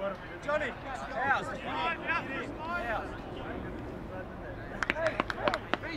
Johnny, house. House. Hey, come on.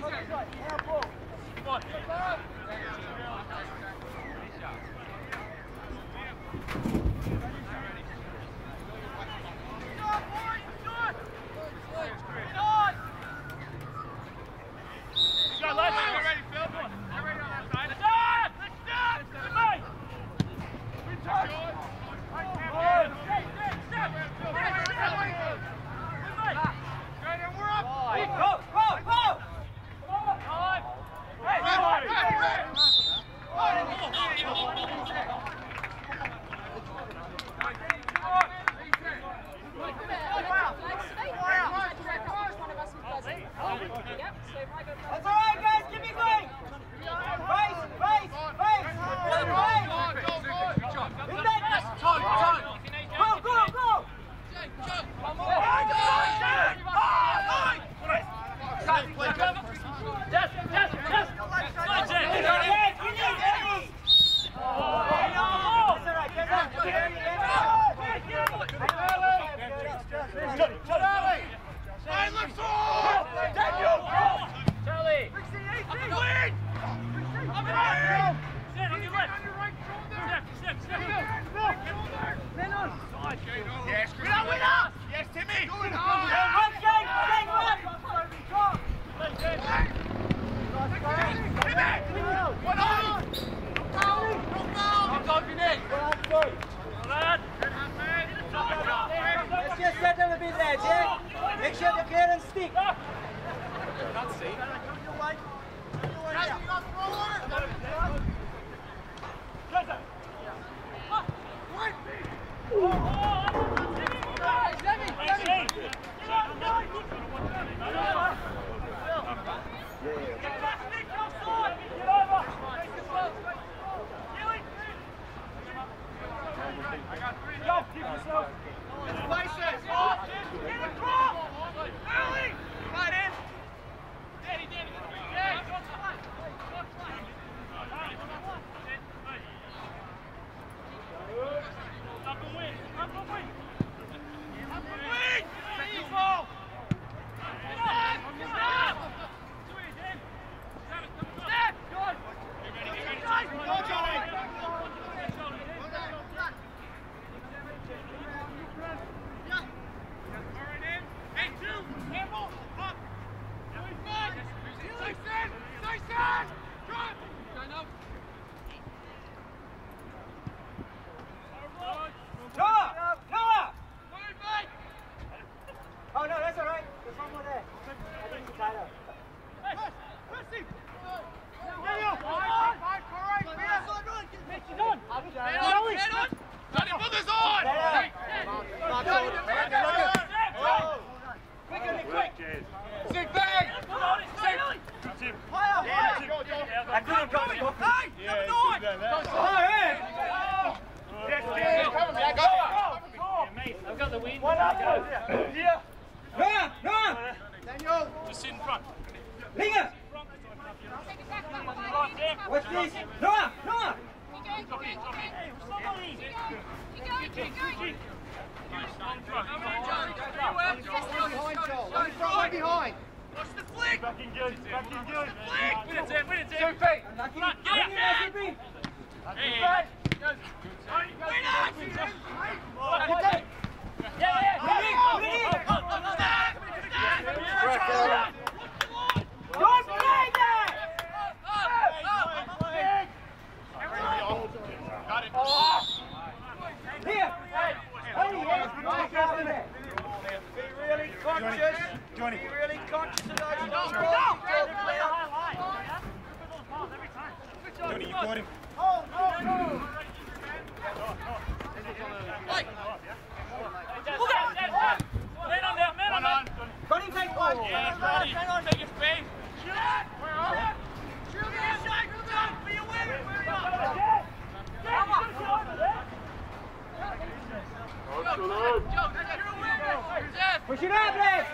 Push it up, Les!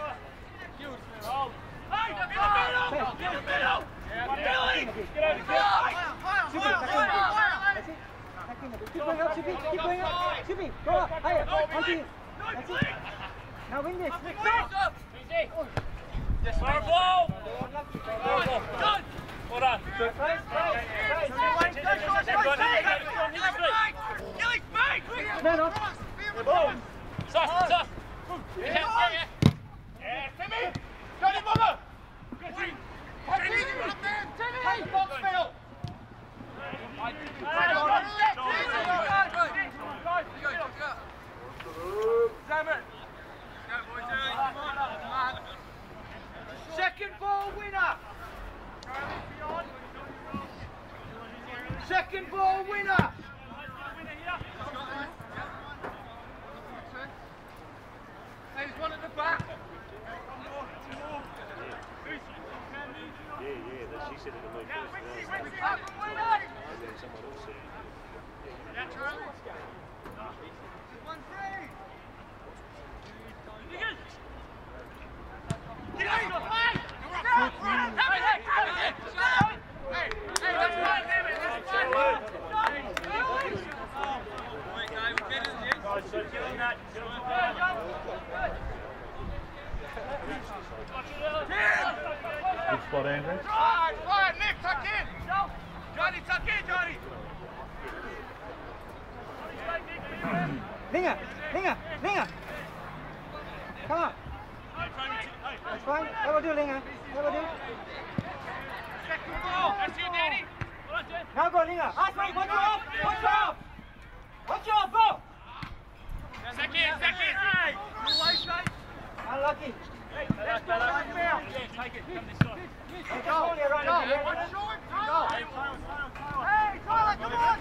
Keep going up, Chippy. Keep going up. Chippy, go up. Higher. Onto you. Now win this. Yes, fire ball! Done! Well done. Second ball winner! Second ball winner! There's one at the back. Yeah, she said it in my first and then someone else said it. Yeah, Charlie. 1-3. Good spot, Andrew. Fine, Nick, tuck in. Johnny, tuck in, Johnny. Linger. Come on. That's fine. That will do, Linger. That will do. Second ball. That's you, Danny. Now go, Linger. Watch off. Watch off, go. Second. Unlucky. Let's go. Take it, come this side. Go. Hey, Tyler, come on.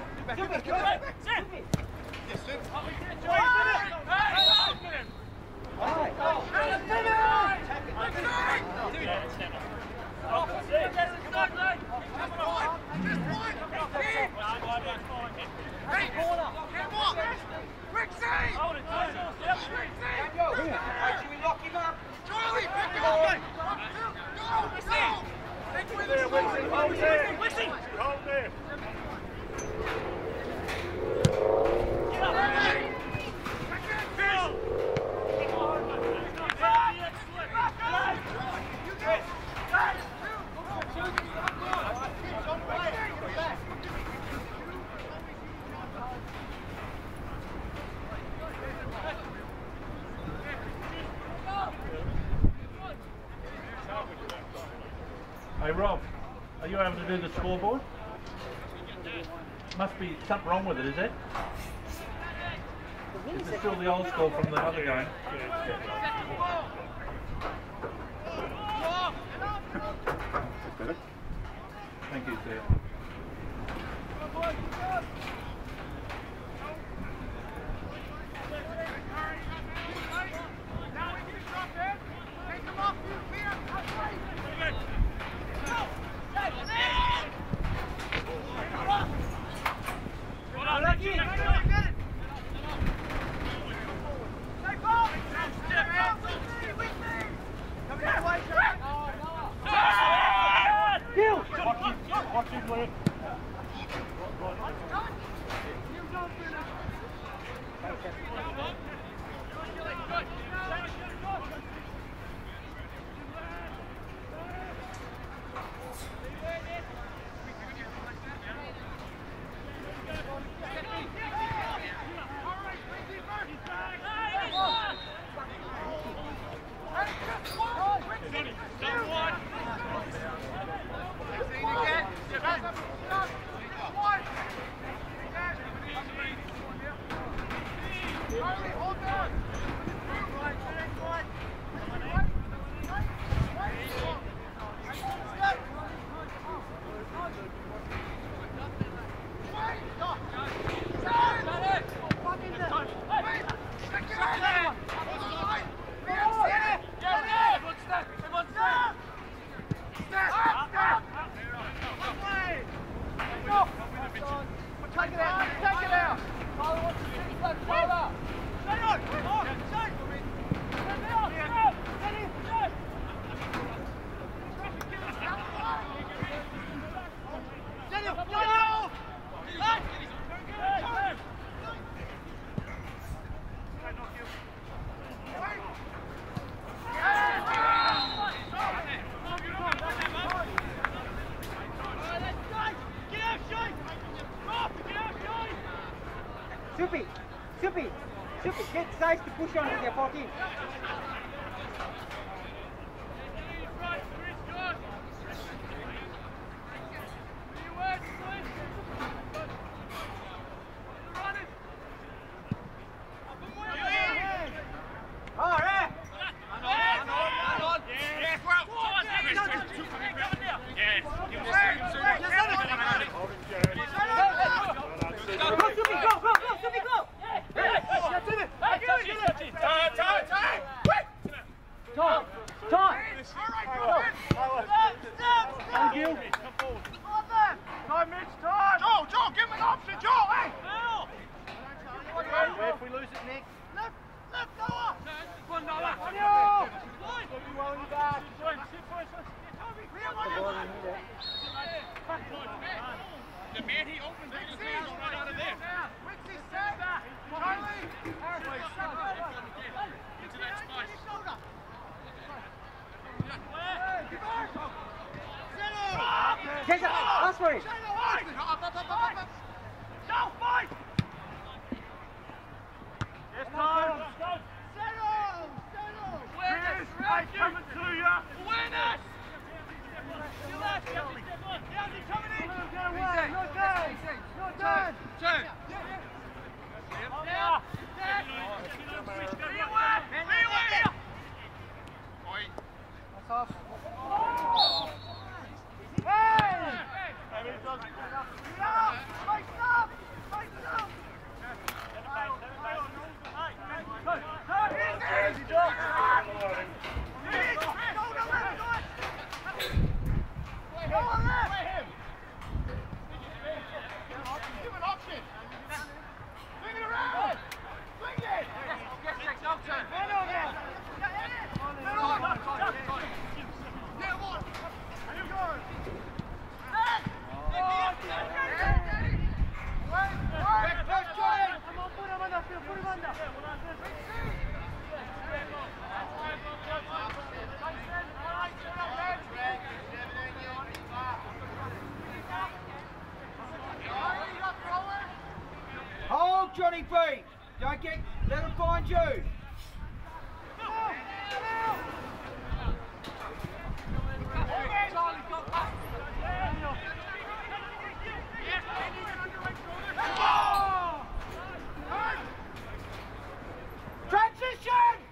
Hey Rob, are you able to do the scoreboard? Must be something wrong with it, is it? Is it still the old score from the other game? Thank you, sir. Soupy, Soupy, Soupy, get size to push on with your 14. Johnny B, don't get, let him find you. Transition!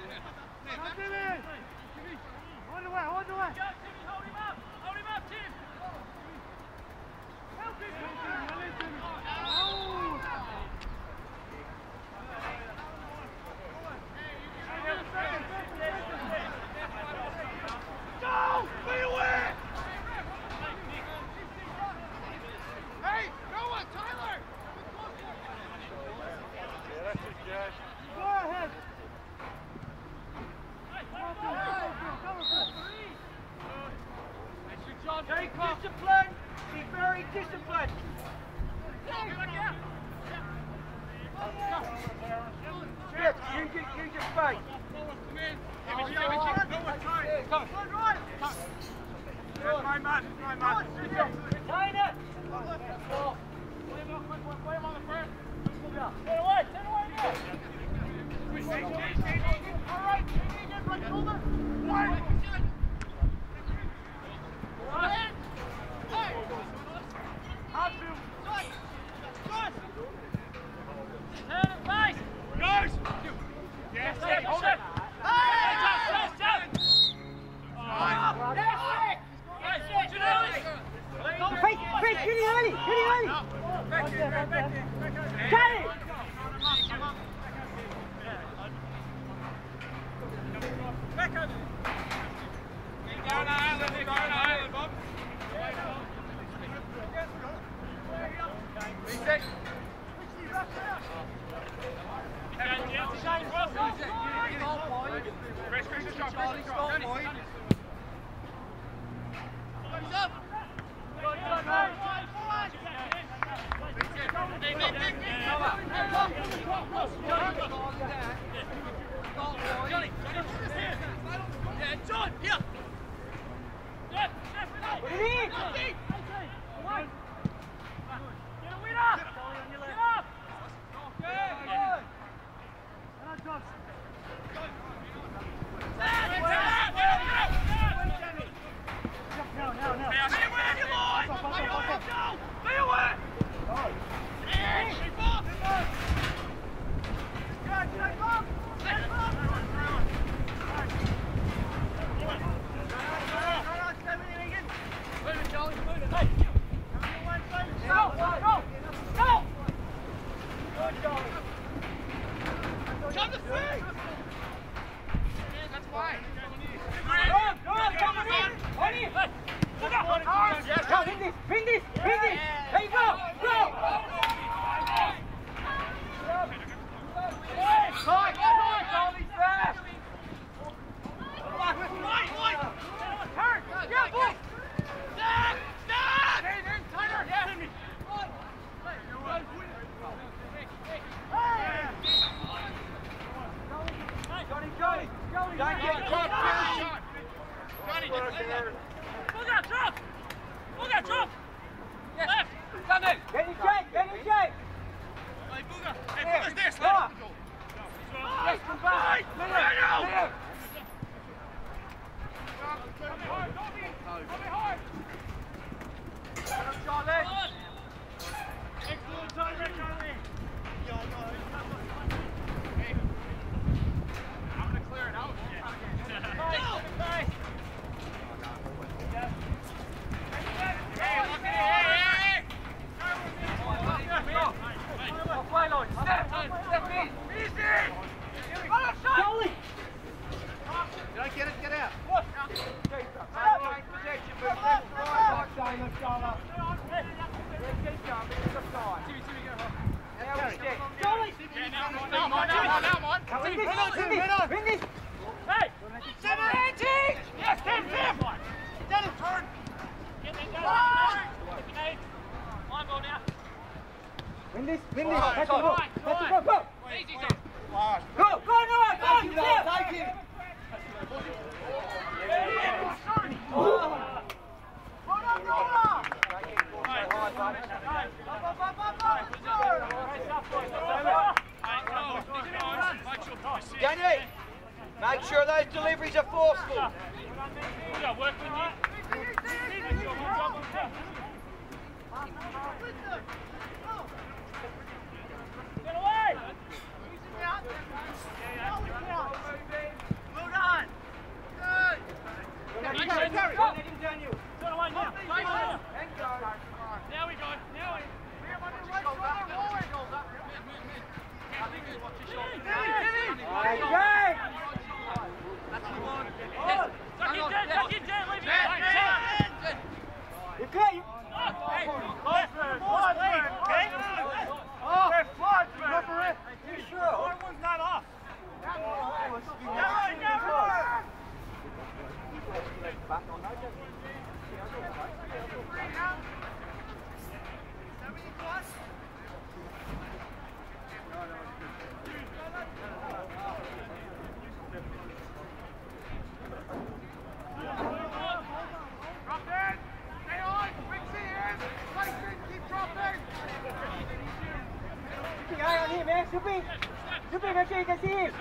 On the way, on the way. Hold him up, Tim. Help him. Go! Be aware! Hey, go on, Tyler! Yeah, that's it, Josh. Go ahead. Very disciplined. Be very disciplined. Yes, use your space. My man. Line it. Turn away now. All right, right shoulder. Danny, make sure those deliveries are forceful. Get away! Super, make sure you can see him.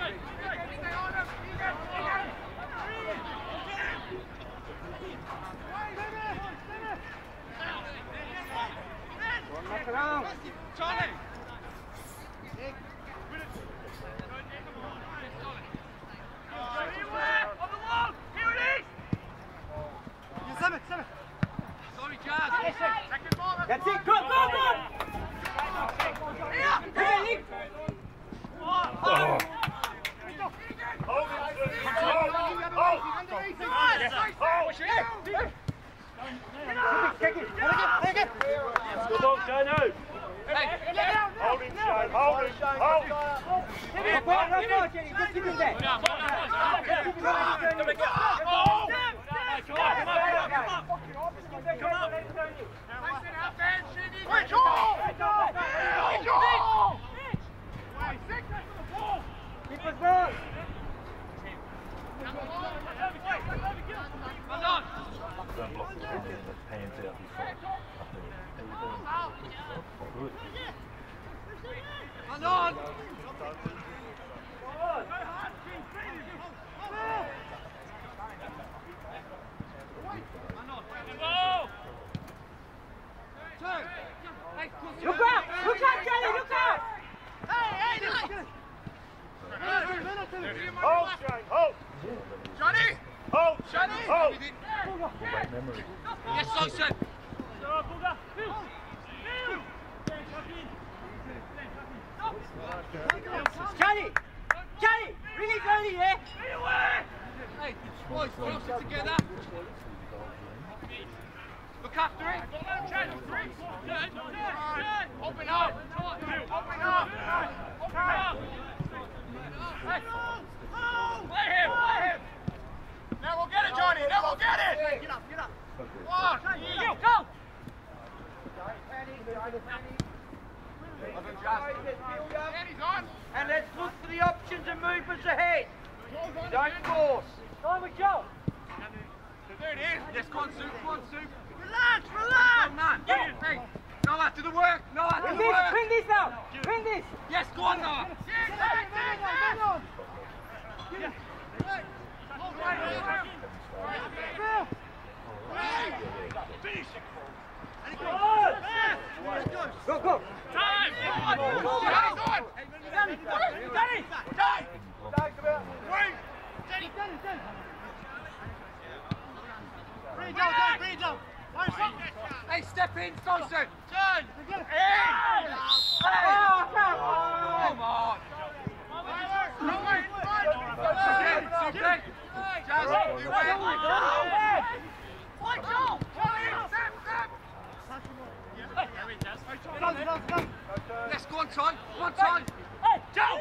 Knock around. Charlie! On the wall! Here it is! Seven. Sorry, Jazz. Second ball. That's it. Go! Hey, Good ball, Shane. Hold him, Shane. Hold him. just keep him there. Keep us going. Don't block the hands out before. Good. Run on! Look out, Charlie, look out! Hold, Shane, hold! Johnny! Hold, Johnny! hold! Great memory. Yes, Launceston! Charlie, release early, eh? Hey, boys, cross it together. Look after it. Open up. Open up. Hey. Play him. Now we'll get it, Johnny. Now we'll get it. Get up. Go. Danny's on. And let's look for the options and movements ahead. Don't force. Time with Joe. There it is. Yes, go on, Soup. Relax. Go, man. Hey, Noah, do the work. Bring this now. Bring this. Yes, go on, Noah. Go. Time. Danny's on. Danny. Wait. Bring it down. Hey, step in, Johnson. Turn. In. Come on. Okay. Jazz, you Let's go on, Ton. Hey, Joe.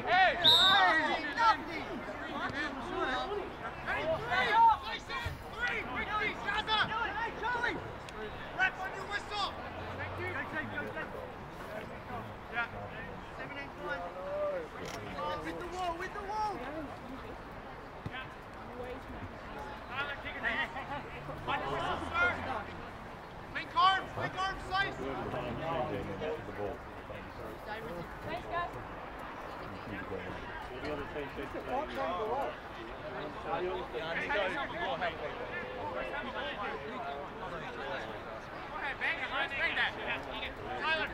Hey. Charlie! Rep on your whistle! Thank you! Yeah. 7-8 points. With the wall! Link arm, slice! Thanks, guys. Bang that. Tyler.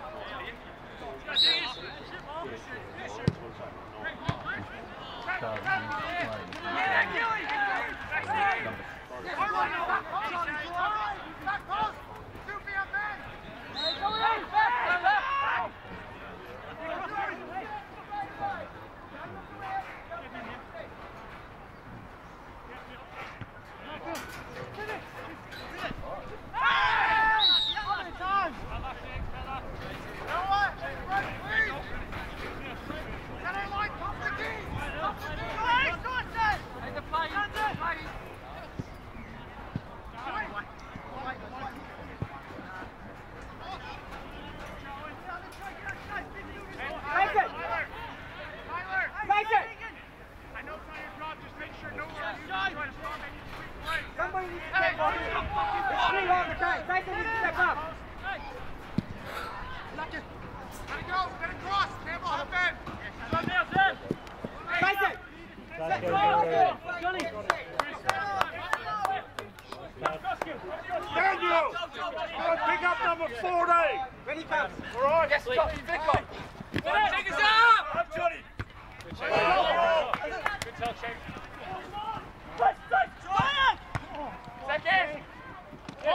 Daniel! Pick up number 14! When he comes. All right? Yes, Vic on. Take us up! Up, Johnny! Good tell, Shane. Second! Come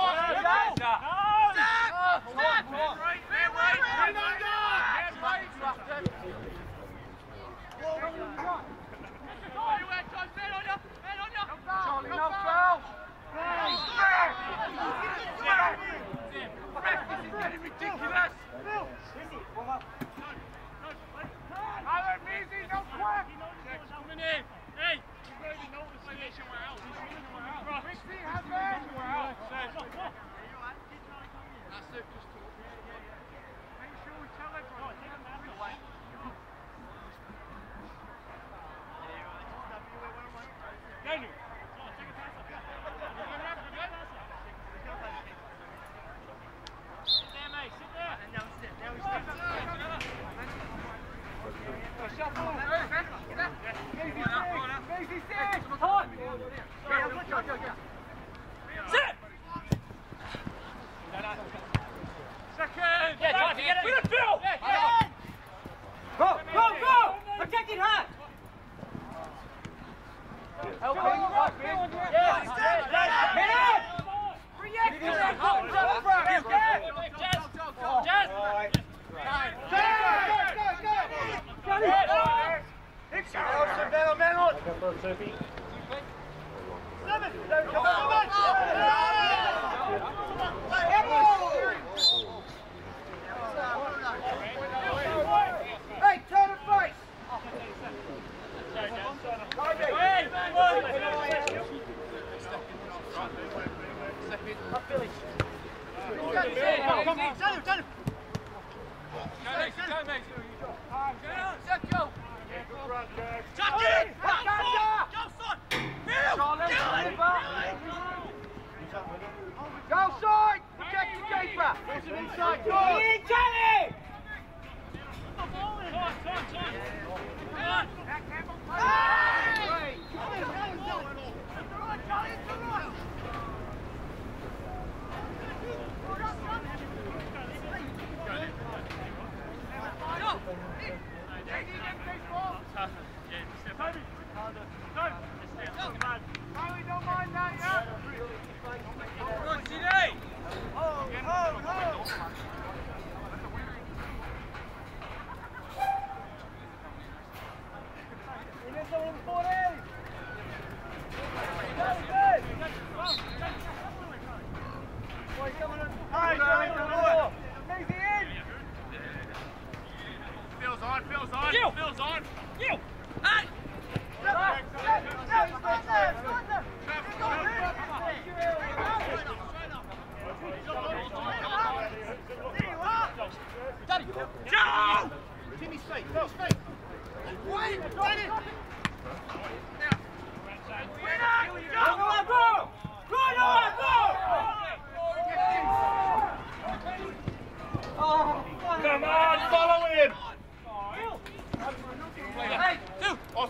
on, follow him!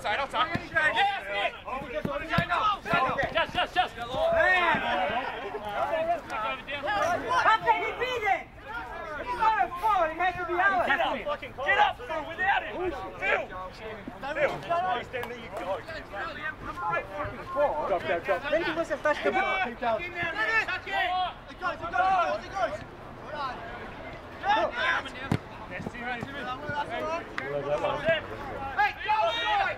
Outside. Just. How can he be there? It's not a foul, it has to be out. Get up, Phil, without him! Phil! Stand there, you go. Drop. Maybe it was a basketball. Keep down. It goes. Hey, go inside!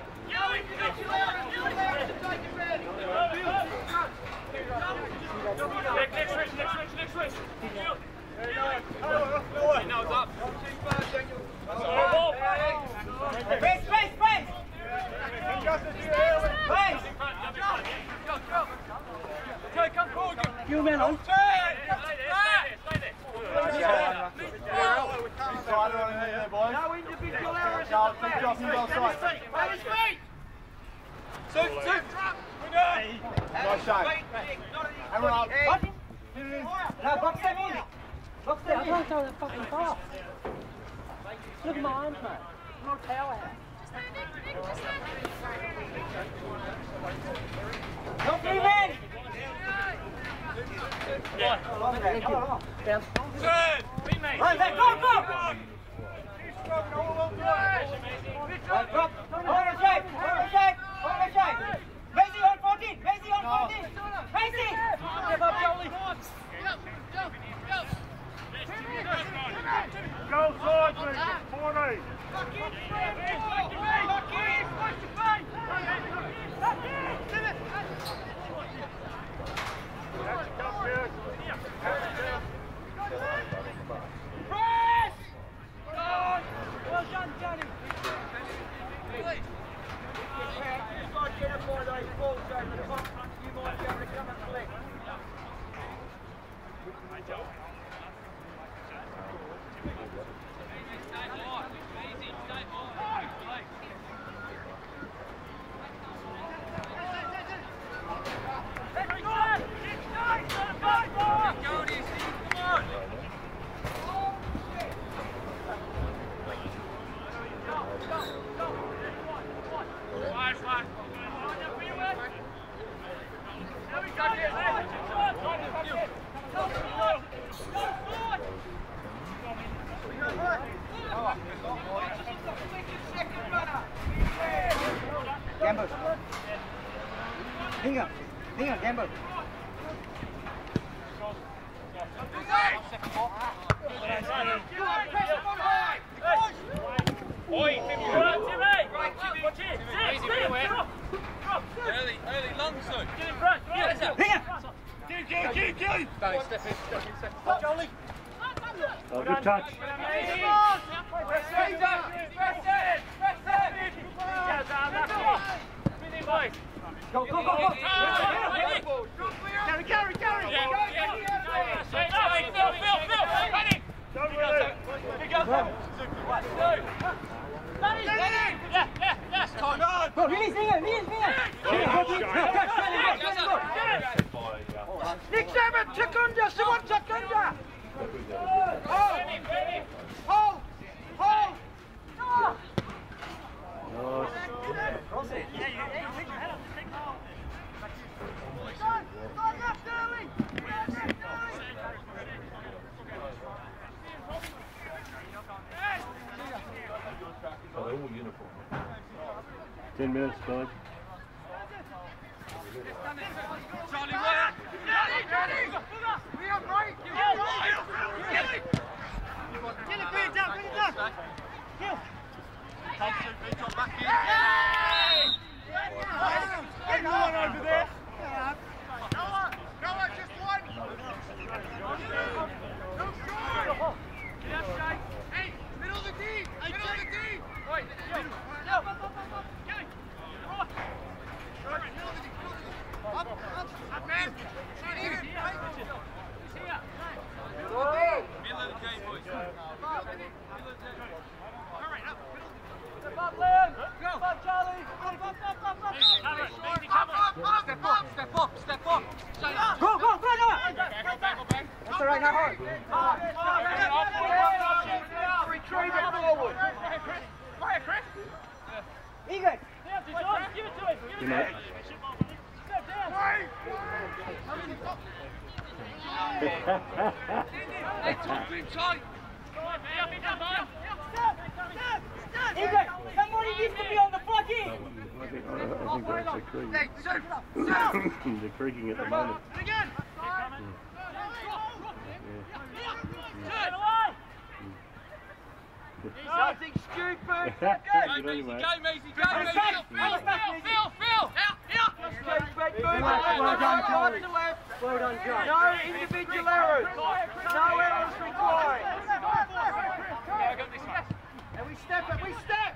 Next switch. Now it's up. Space. Come forward. You men on. Stay there. No individual errors. Nice shot. Everyone up. Now box them in. Box them in. I can't throw the fucking ball. Look at my arms, mate. I'm not a powerhouse. Not three men! Bounce. Right, back, go, go! Right, drop. Hold on, shape. Hold on, shape. Hold on, shape. Macy on 14. Macy on 14. Macy! Step up, Jolie. Go side, mate. 40. Press! Well done, Johnny. Get up by those balls over the top. You might be able to come and collect. Gamble. Hang on, Gamble. Oi, early Launceston. Get in front. Get. Don't step in. Jolie. Oh, good touch. Go. Carry. Phil. Don't worry. Yes, time. Go, release finger. Nick Salmon, check under, someone check under. Hold. Oh, they're all uniform. 10 minutes, guys. Charlie, where? We are right. Get it, bring it down. Kill. Drop back in. Get one over there. Noah, just one. No shot. Get up, Jake. Hey, middle of the D. Right, Up, man. Right here. He's here. Middle of the D, boys. Hurry up. Step up, Liam. Step up, Charlie. Step up. Go, Noah. That's all right, now hold. Retrieve it forward. Fire, Chris. Egan. Give it to him. Good night. Step down. Hey, talk to him tight. Egan, somebody needs to be on the front here. I think they're actually creaking. They're creaking at the moment. Again. Nothing stupid. Good on you, mate. Go, Maisie. Phil. Well done, John. No individual errors. No errors required. And we step.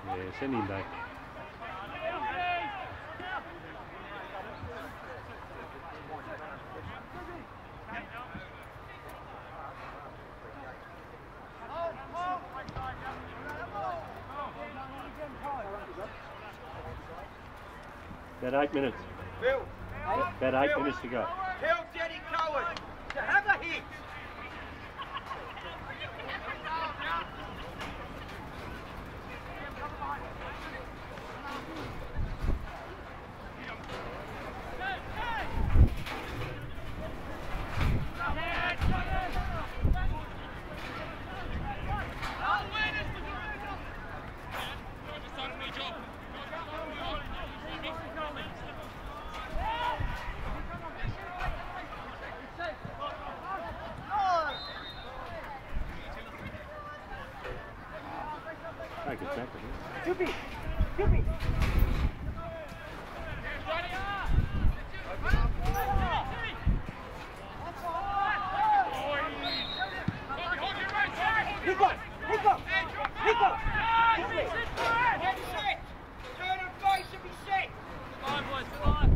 Yeah, send him back. About 8 minutes. Bill. About 8 minutes to go. Tell Jenny Cohen to have a hit. Doopy! Doopy! Nico! Nico! Nico! Get set! Turn and face and be set! Come on, boys, come on!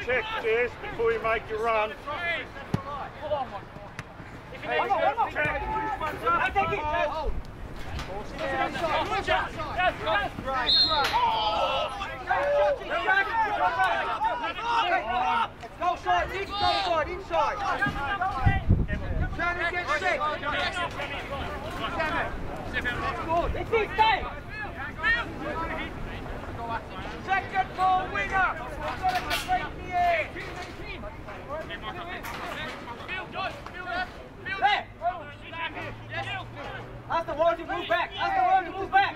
Check this before you make your run. Go side, inside. Turn and get set. It's his day. Second ball winner. We've got to complete the air. There. Ask the wall to move back. Ask the wall to move back.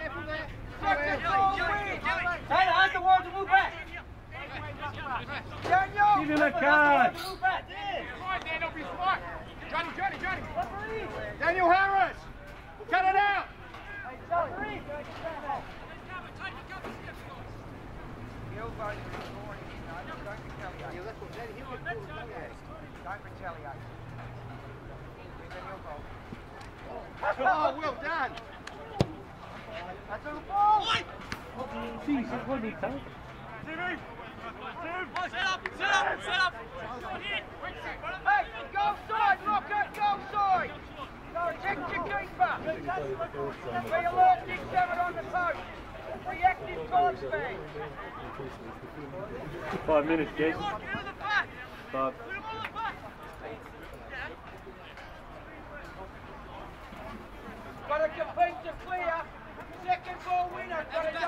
Second ball win. Taylor, ask the wall to move back. Daniel. Give him a card. Move back. Daniel, be smart. Johnny. Daniel Harris. Cut it out. Oh, well done. That's on the ball. Jesus, what did he take? Set up. Hey, go side, Rocket, go side. Protect your keeper. Be alert, Nick Savage on the post. Reactive time span. 5 minutes, Jess. 5. Got to compete to clear. Second ball winner, got to go.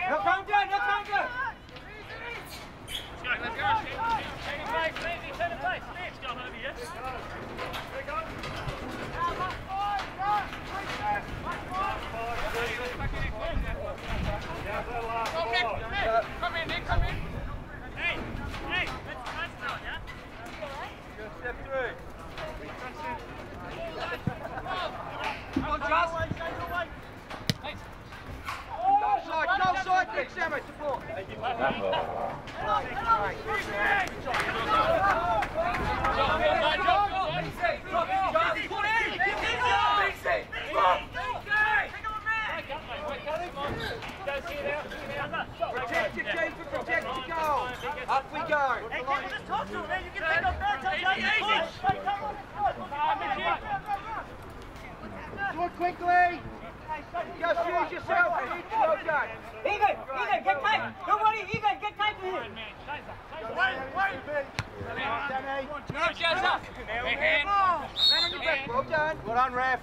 No counter. Let's go. Turn and place. Let's go over here. Come in, Nick, come in. Hey, let's go, yeah? Step through. Go side, Nick Savage, support. Protect your keeper, protect your goal. Up we go. Hey, just talk to him, man. You can take off that. Do it quickly. Just use yourself. Well done. Egan, get tight. Don't worry, Egan, get tight to him. Well done. Well done, ref.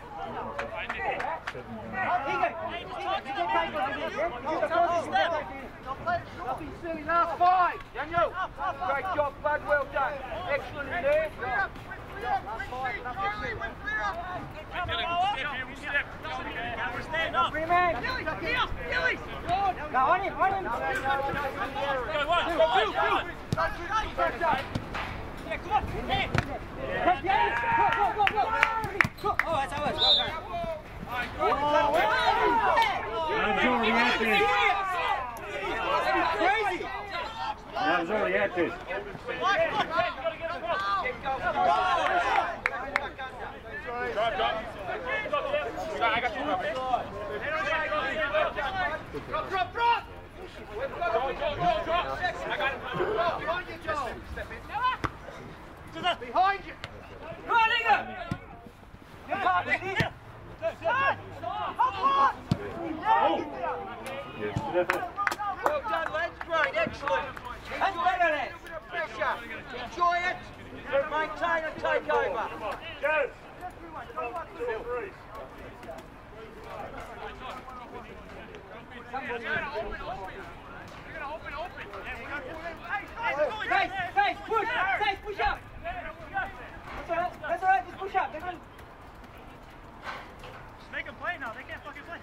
Egan, get tight to him. Nothing silly. Last 5. Daniel. Great job, bud. Well done. Excellent in there. Bring him in. Gillies. Go on him. Go on. Go. Oh, that's ours. That was already at this. Behind you, Joel. Behind you. Go on, Linger. Well done, lads. Great, excellent. Enjoy it, lads. Pressure. Enjoy it. Maintain and take over. Yes. 2 or 3. Face, push up. That's all right, just push up. They're going. Just make them play now. They can't fucking play.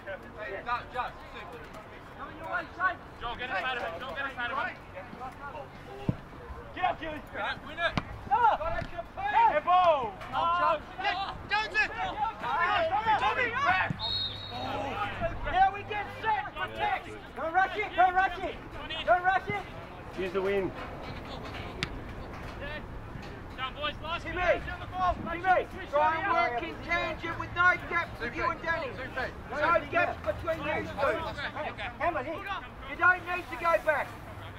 Joel, get us out of it. Joel, get us out of it. Get up, Gilly. Win it. Hey, ball. Now we get set. Protect. Don't rush it. Use the wind. Down, boys. Last Timmy, try and work in tangent with no gaps with you and Danny. No gaps between you two. Hammer, Nick. You don't need to go back.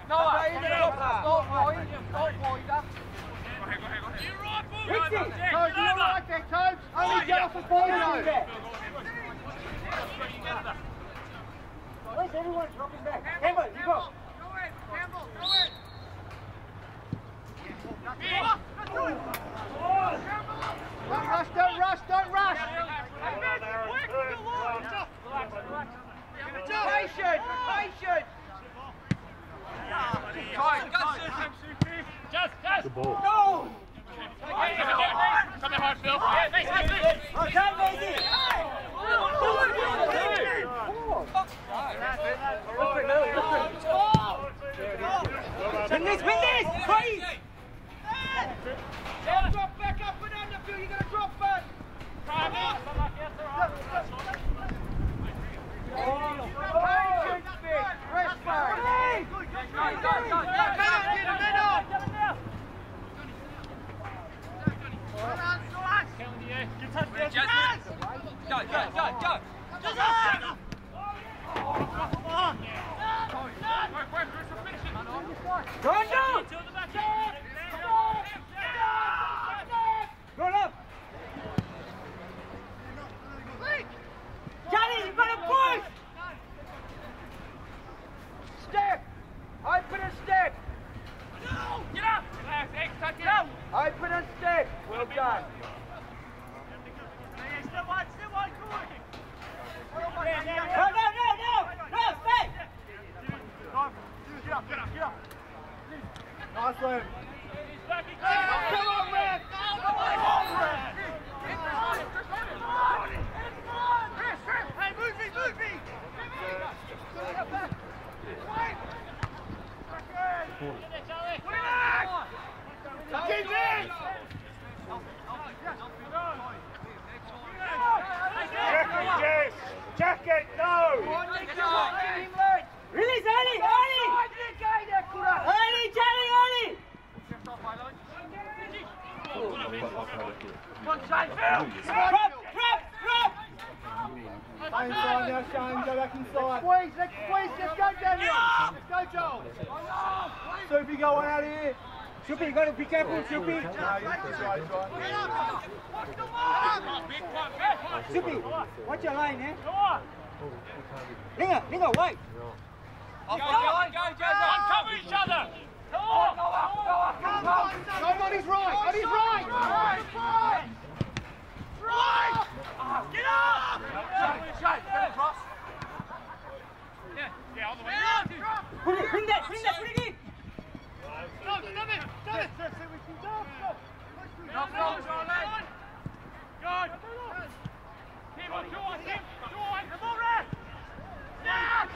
No, stay in the top half. Go ahead. Rixie. Coach, you don't like that, Coach. Only get off the ball now. Where's everyone dropping back? Hammer, you go. Don't rush. Patient. Just. Good ball. No! Come here hard, Phil. Okay, Maisie. Win this, please! Drop back up and under, Phil. You're going to drop back. Patient, Vic. Rest back. Roll up! Johnny, you've got to push! Step. Open and step. Get up! Get up! Open and step. Well done. No, stay! Get up. Nice one. Come Come on, Red. Hey, move me. Keep it! Jacket, no! Release, early! Early, Johnny, early! Drop! Inside now, Shane, go back inside. Let's squeeze, let's go, Daniel. Let's go, Joel. Soupy, go on out of here. Soupy, you got to be careful, Soupy. Soupy, watch your line, eh? Linger, wait. Go, cover each other! Somebody's right, on his right. Get up! Yeah, all the way. Bring that in. Stop it. Good. Team on, go on. Come on, Red. Out.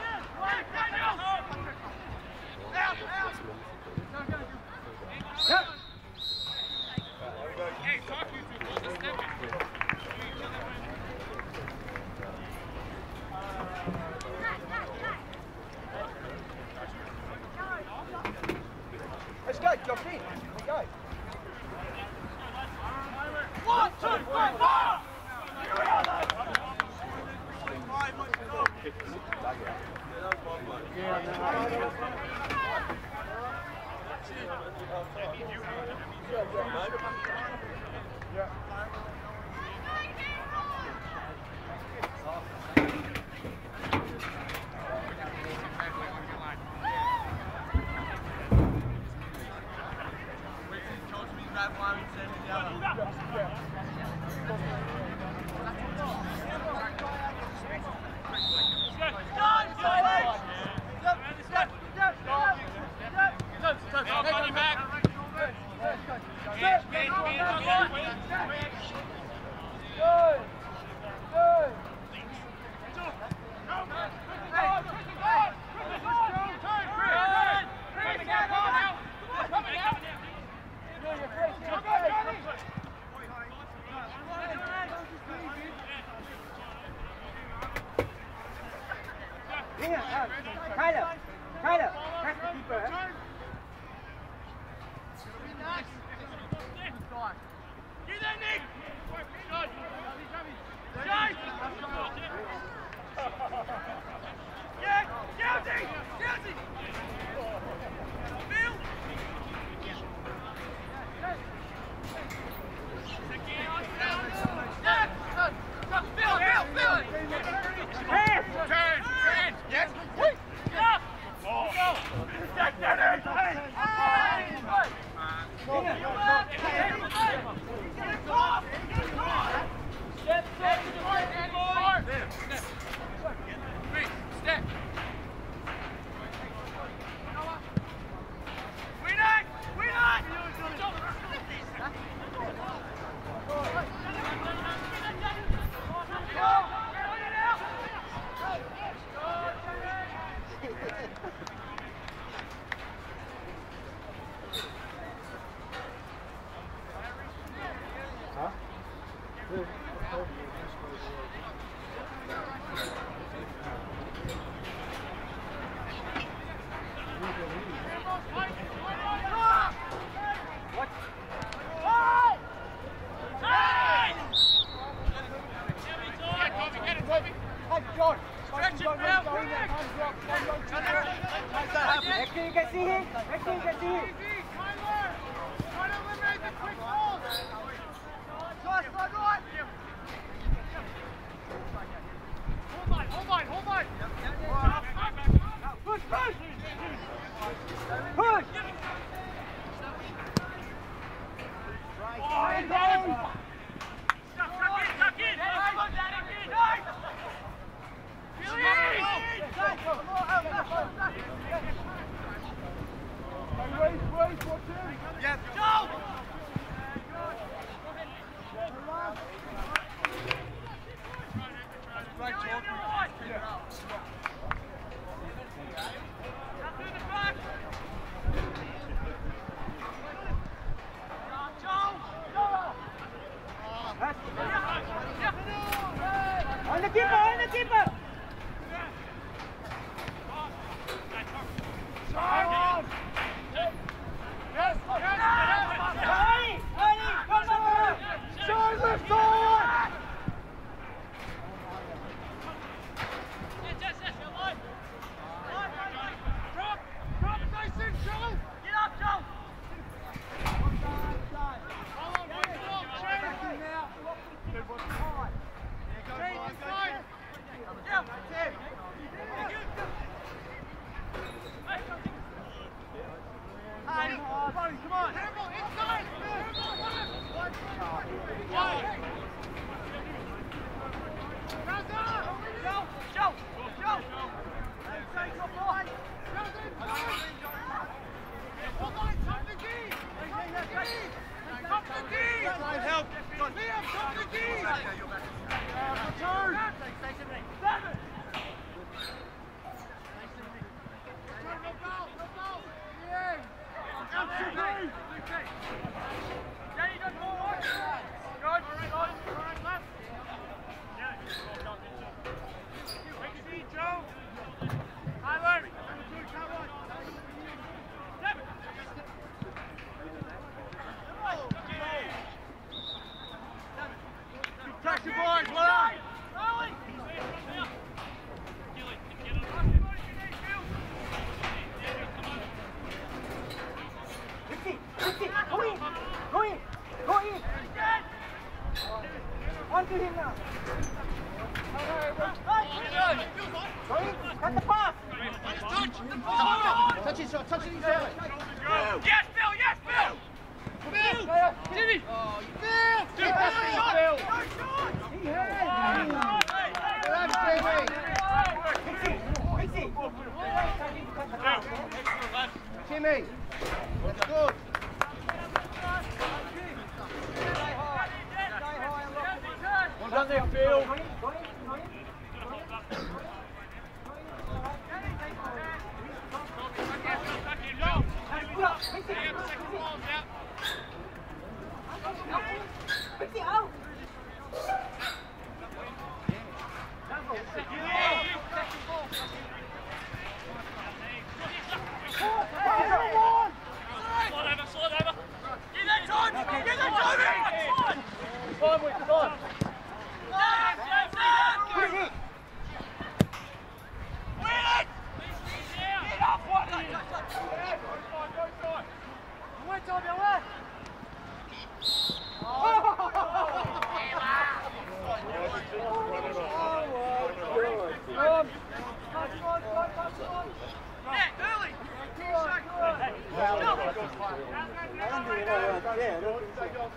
Hey, talk you through both the stepping. Let's go, Joffrey. Let's go. 1, 2, 3, 4! Yeah, Linger, Tyler, catch the keeper. You there, Nick?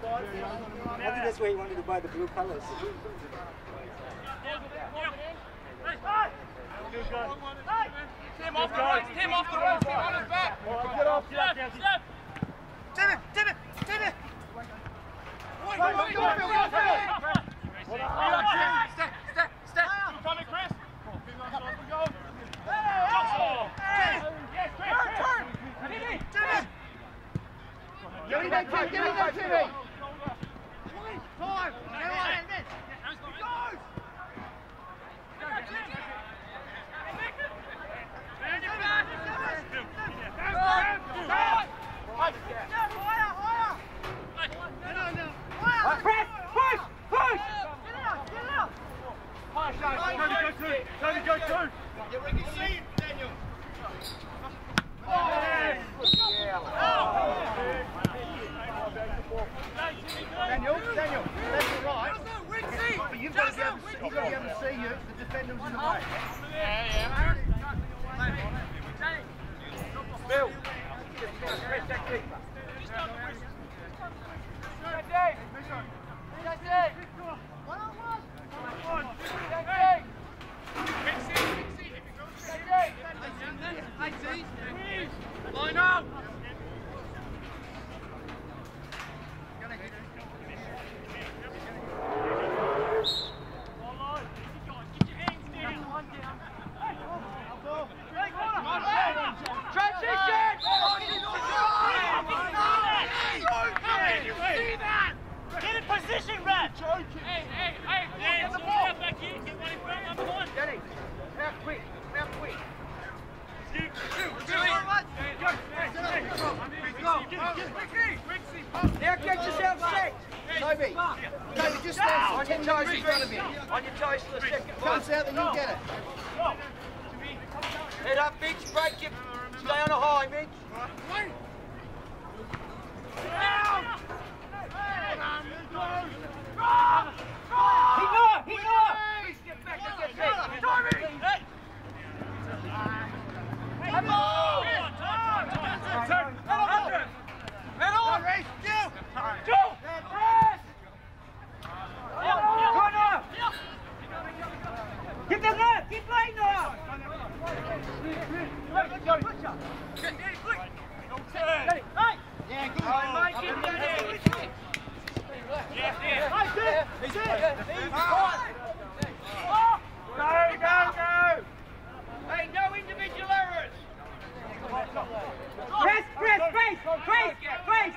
I think that's why he wanted to buy the blue colours. Tim off the right, Tim off the right, Tim on his back. Get off, Step. Timmy! Step! Coming, Chris. Give me that, Timmy! Time! Press! Push! Tony, go two! Yeah, we can see it, Daniel. Daniel, that's all right. But you've got to be able to see you. The defender was in the way. Yeah. Bill! Press that keeper. Line up! Get in position, Rat! Hey, get the ball back here. Get one in front, number one. Danny, now quick. Now get yourself set. Toby, just stand on your toes in front of him. On your toes for the second one. Comes out, then you get it. Head up, Mitch. Break your... Stay on a high, Mitch. He's up! Get back and get set. Get them there! Keep playing now! Yeah, good. Go! Hey, no individual errors! Press!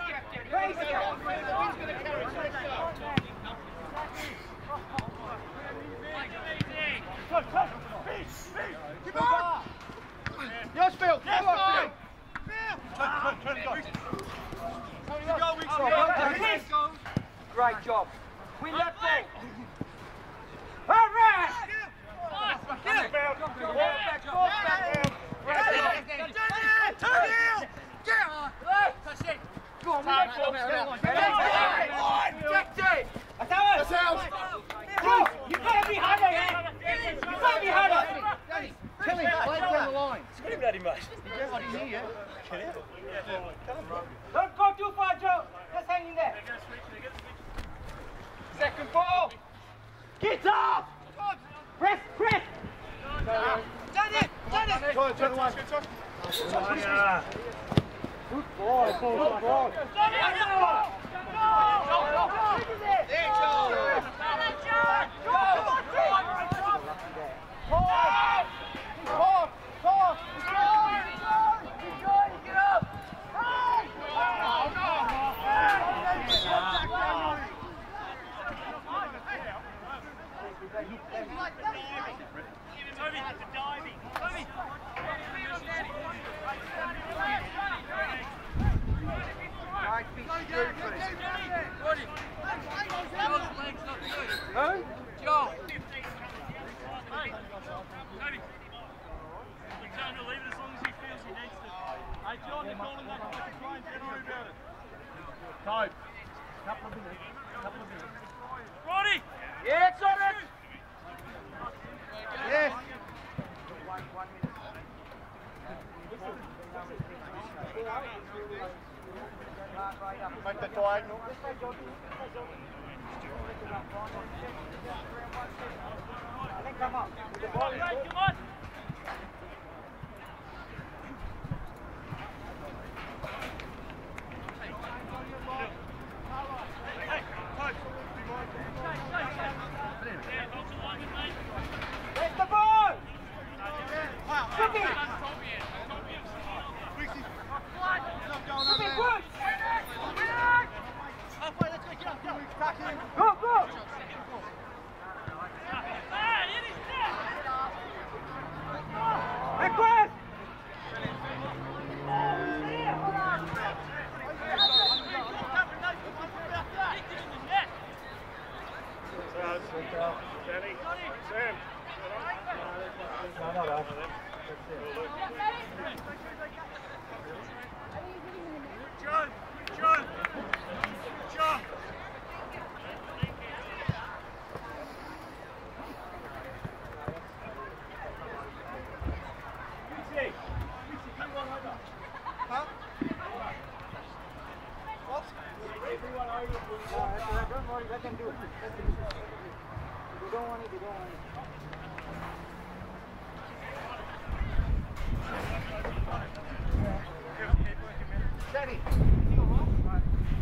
Yes, Phil! Great job. Win that ball. All right. You gotta be harder, man. You gotta be harder. Tell him, play down the line. Scream at him, mate. I didn't hear you. Don't go too far, Joe. Just hang in there. Second ball. Get off. Press. Done it. Turn the one. Good ball. Time. Couple of minutes. Roddy! Yeah, it's on it. Yes. Mate, the diagonal. Come on. Come on. That's the ball! Shoot it! Go, go! Backwards! Danny, Sam. No, no, no. John, John, John. Huh? What? Everyone over. Don't worry, let them do it. They don't want it, they don't want it. Danny.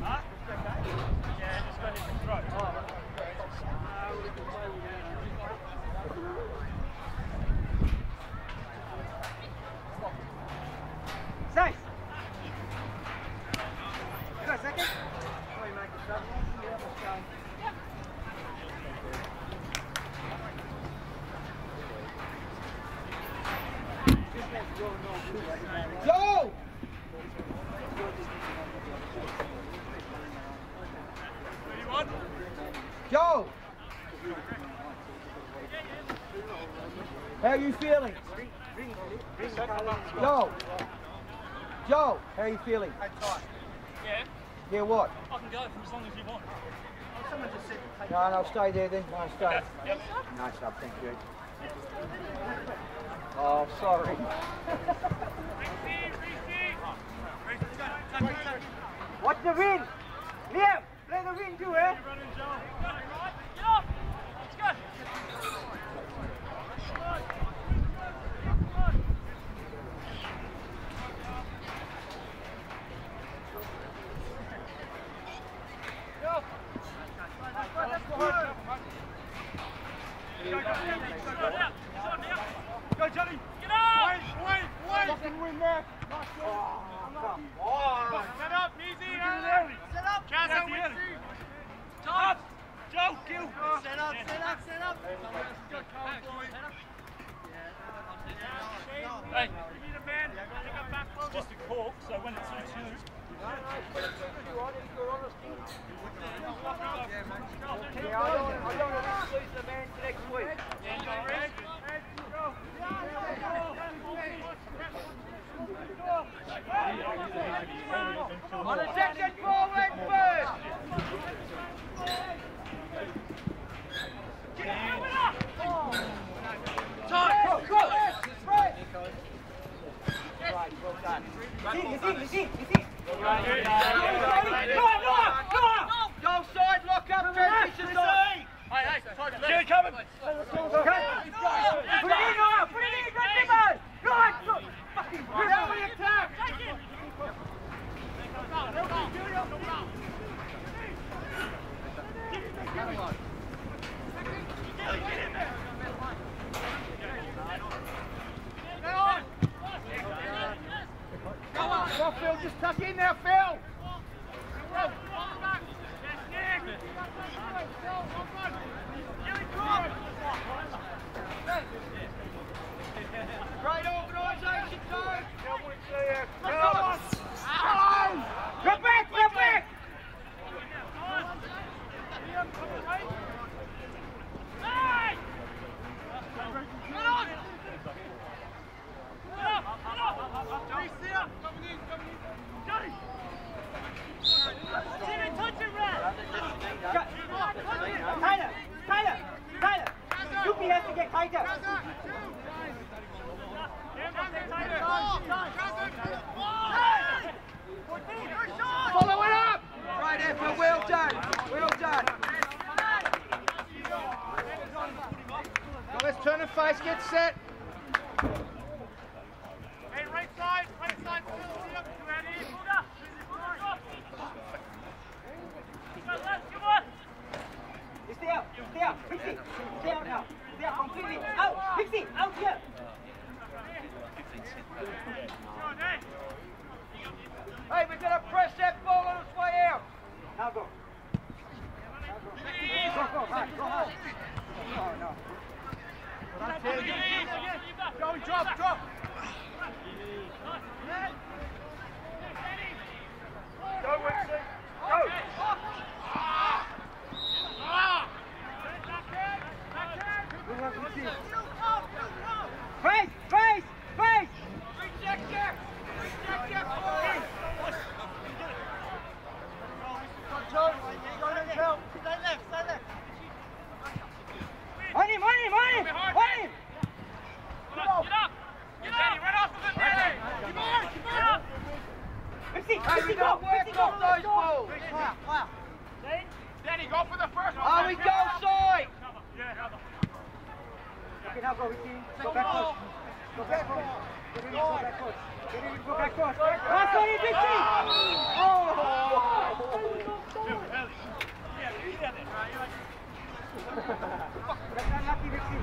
Huh? Yeah, just got his throat. Nice. You got a second? Oh, you make a shot. Yeah, let's go. Joe! Joe! How are you feeling? Joe! Joe, how are you feeling? Yeah, Yeah, what? I can go for as long as you want. No, no, stay there then. No, stay. Yep. Nice up, thank you. Oh, sorry. Watch the wind! Liam, play the wind too, eh? Get off! Let's go! Go, Johnny. Get up! Wait. Fucking win there. Oh, Set up, easy. Set up. Chaz, with you. Top! Joe, kill. Set up. Hey, You need a man. Pick up back. just a cork, so when it's 2-2, yeah, I don't want to lose the man next week. On a second forward first. Time. Go. Right. Right, well done. You see. Go on. Go side, lock up, transition side. hey, Get it coming. Okay. Put it in, Noah. Put it in, good man. Right. Fucking now we attack. Come on, Phil, just tuck in now, Phil. Great organisation, Tone. Go back. Tyler. Yuppie has to get tighter. Follow it up. Right effort, well done. Well done. Now let's turn and face, get set. Hey, right side, still here. You ready? Come on. Stay out, fix it. Stay out now. Stay out completely. Out, fix it, out here. Hey, we're going to press that ball on its way out. Now go. Go hard. Oh, no. Go, drop. Go, Winston. Go. Face! On him! Get up! Danny, right off of him, Danny! Come on! Fifty, Hey, we go! don't work off those balls! Wow. Danny, go for the first one! Oh, we go side! Yeah. Okay, now go, Ricky. Go backwards. Go backwards. Get ready to go backwards. That's on you, Ricky! Oh! That's unlucky, Ricky.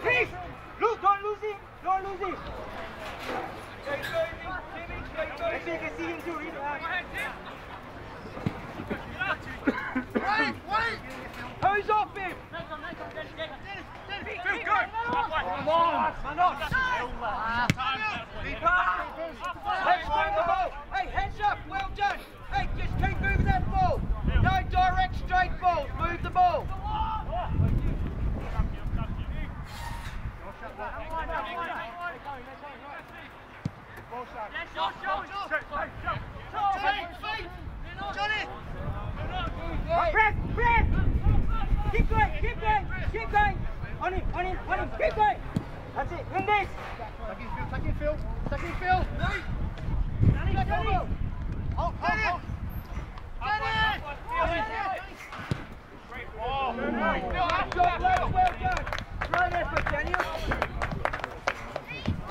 Please! Look, don't lose him! Let's see if you can see him too, Wait! Who's off him? Come on! Let's move the ball! Hey, heads up! Well done! Hey, just keep moving that ball! No direct straight balls! Move the ball! Press! Keep going! On him! Keep going! That's it! Win this! Taking Phil! Danny! Hold! Great ball! Well done! Great effort, Daniel!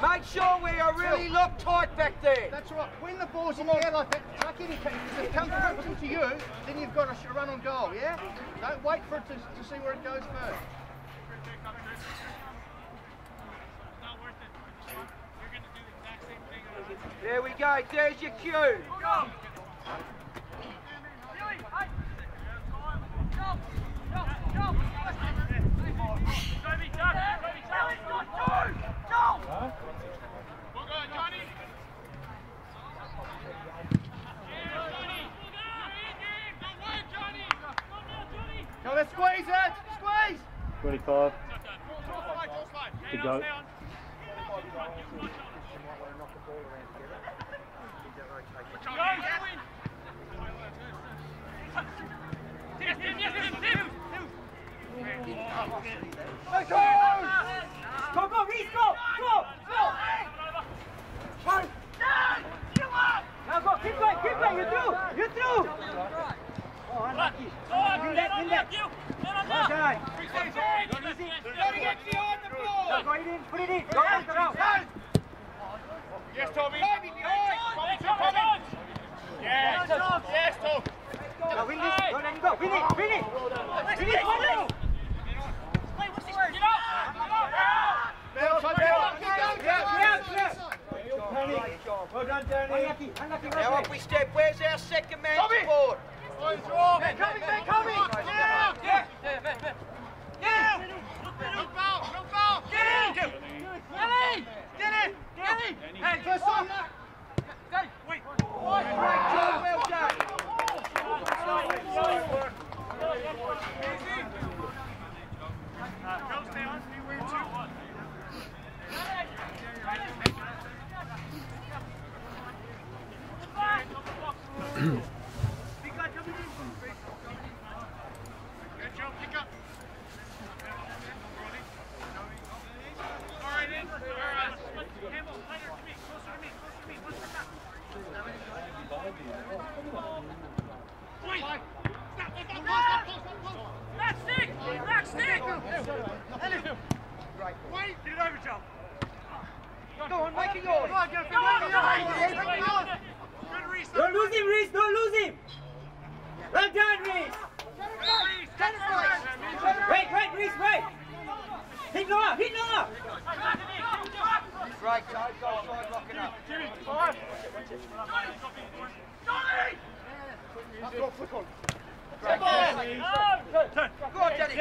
Make sure we are really locked tight back there! That's right. When the ball's in the air like that, like any if it comes directly to you, then you've got to run on goal, yeah? Don't wait for it to see where it goes first. There we go, there's your cue! Come, let's squeeze it! Squeeze! 25. To go. Go, Reece, go! Now go, keep going, you're through! Oh, unlucky. Win that. Well done. Gotta get behind the ball! Go put it in. Go back around. Yes, Tommy! Tommy, behind! Tommy! Yes, Tom! Now win this. Don't let him go. Win it. Win it. Well done, Danny. Unlucky. Now up we step. Where's our second man support? Coming! Yeah! Look foul! Get it! Hey, first one! Wait! Great job, well done! Wait! Get it over, Joe! Go on, make it yours! Don't lose him, Reese! Don't lose him! Well done, Reese! Wait, Reese, wait! Hit Noah! Hit Noah! Right, go side, locking up. Johnny! Go on, flick on. Come on! Go on, Jenny.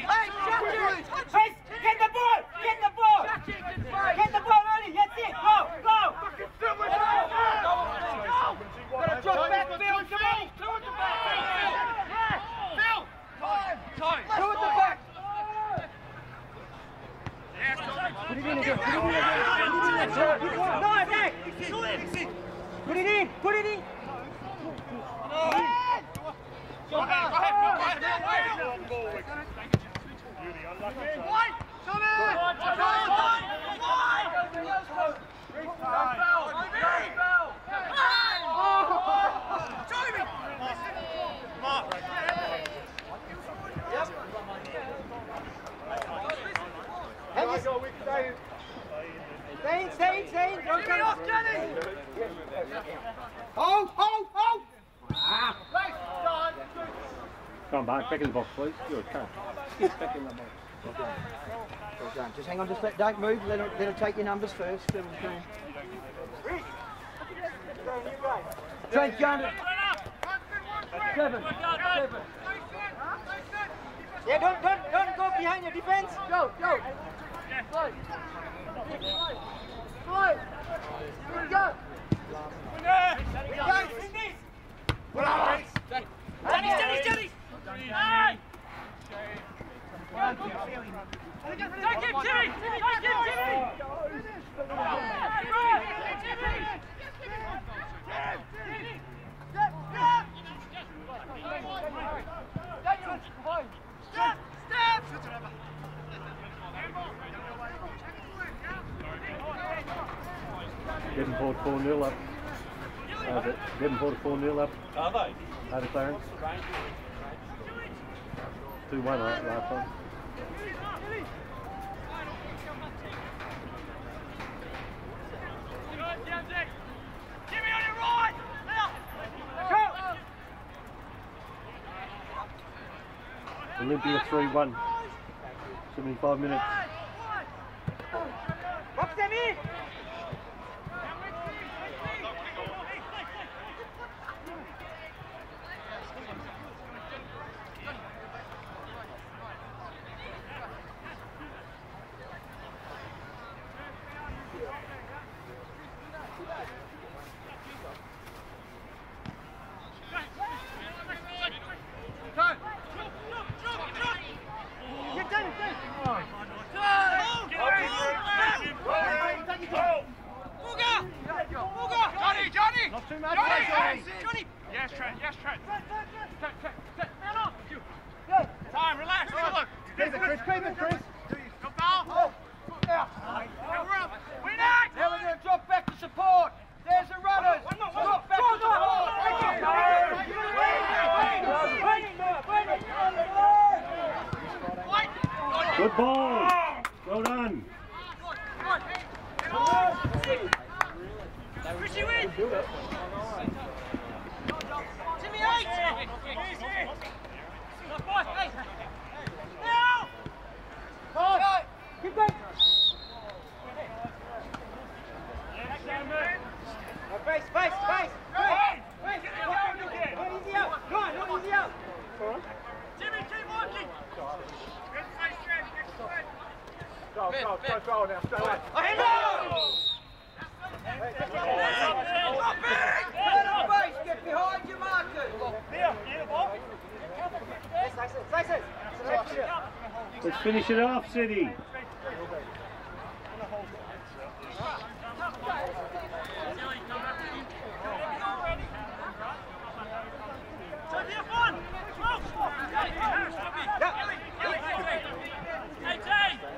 Hey, shut you! Hey, get the ball! Get the ball! Get the ball early! That's it! Go! Go! Gotta drop back, Phil! Come on! Two at the back! Phil! Time! Two at the back! Put it in again! Put it in again! No, attack! Put it in! Put it in! Go ahead! Stay in! Don't Get off, Jenny! Hold! Come back in the box, please. You're a cat. Get back in the box. Just hang on, don't move. Let her take your numbers first. Trent, go. 7. Yeah, don't go behind your defense. Go. Jenny! Hey! Take him, Jimmy! Devonport 4-0 up. Devonport 4-0 up. Are they? Over Clarence. 2-1 last time. Jimmy on your right! Olympia 3-1. 75 minutes. Box them in! Johnny! Not too much. Johnny! Yes, Trent. Time, relax. Look. Keep it, Chris. Go, pal. Now Win it! we're going to drop back to support. There's the runners. Drop back to support. Good ball. Well done. Richie, win! Timmy, 8! Boys, 8! Now! Keep going! Face! Not easy out! Go on, not easy out! Jimmy, keep working! Good face, Trent. Go now. Stay away. Get behind your markers! Slices! Let's finish it off, City.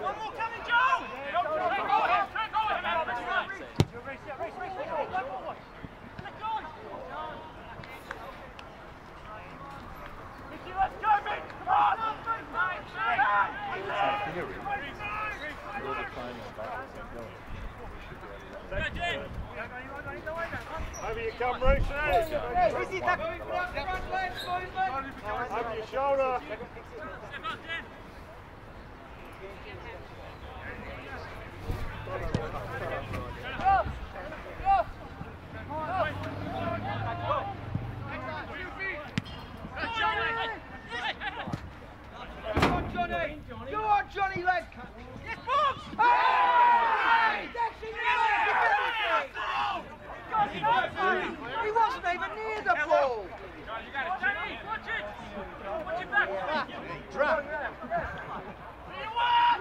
One more coming, Joe! Reece. Easy, tuck. Over your shoulder. Go on, Johnny, lad. Yes, boss! He wasn't even near the ball. Johnny, watch it! Watch it back! Drunk. Great work.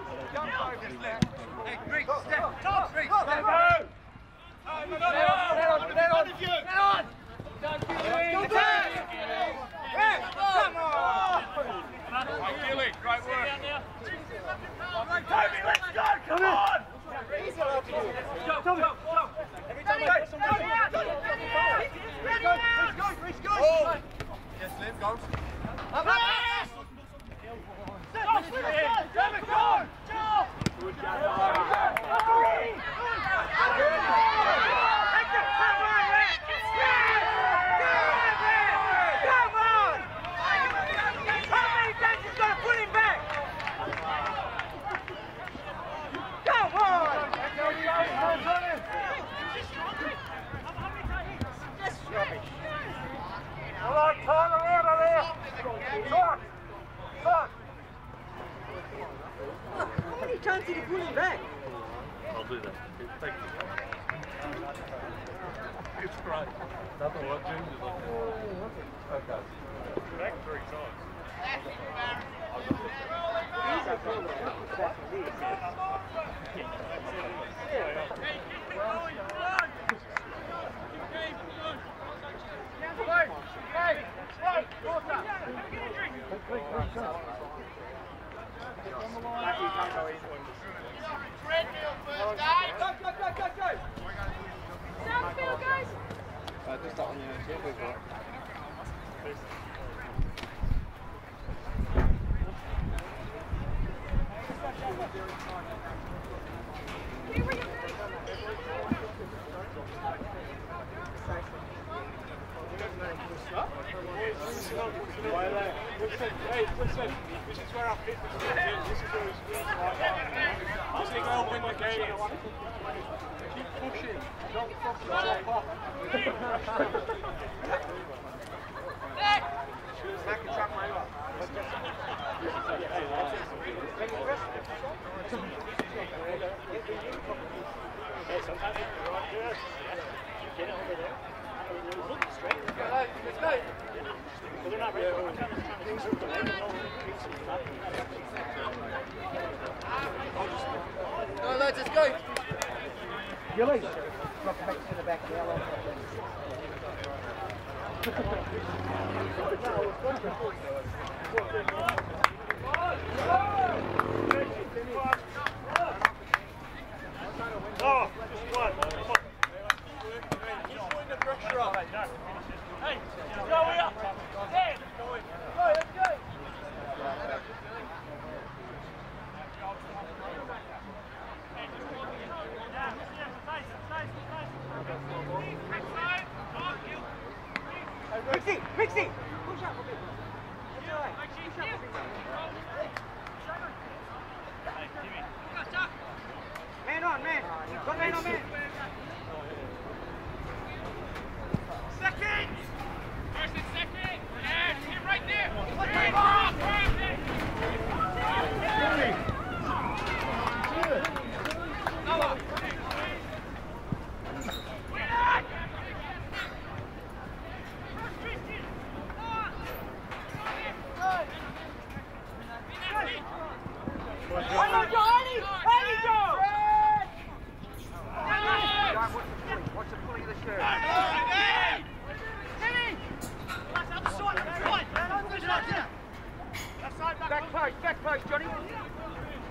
Toby, let's go! Come on! Every time Yes, Liv, goes. How many times did he pull him back? I'll do that. Thank you. It's great. Nothing like James is like, okay. Back 3 times. Southfield, guys! Just that one, yeah. Listen, this is where our fitness is. This is where it's really like that. This is where we'll win the game. Keep pushing. Don't fuck yourself up. Back and track my up. Get it over there. Straight. Let's go. They're not ready. No, lads, let's go. Gilly. Drop back to the back of the yellow. Oh, just one. Come on. Just putting the pressure up. Hey, go here! Dan! Go, let's go! Mixie! Push up a bit. That's all right. Push up a bit. Man on, man. Got man on, man. Second! First and second! Yeah, hit right there! Let's What's the pulling of the shirt? Back post, Johnny.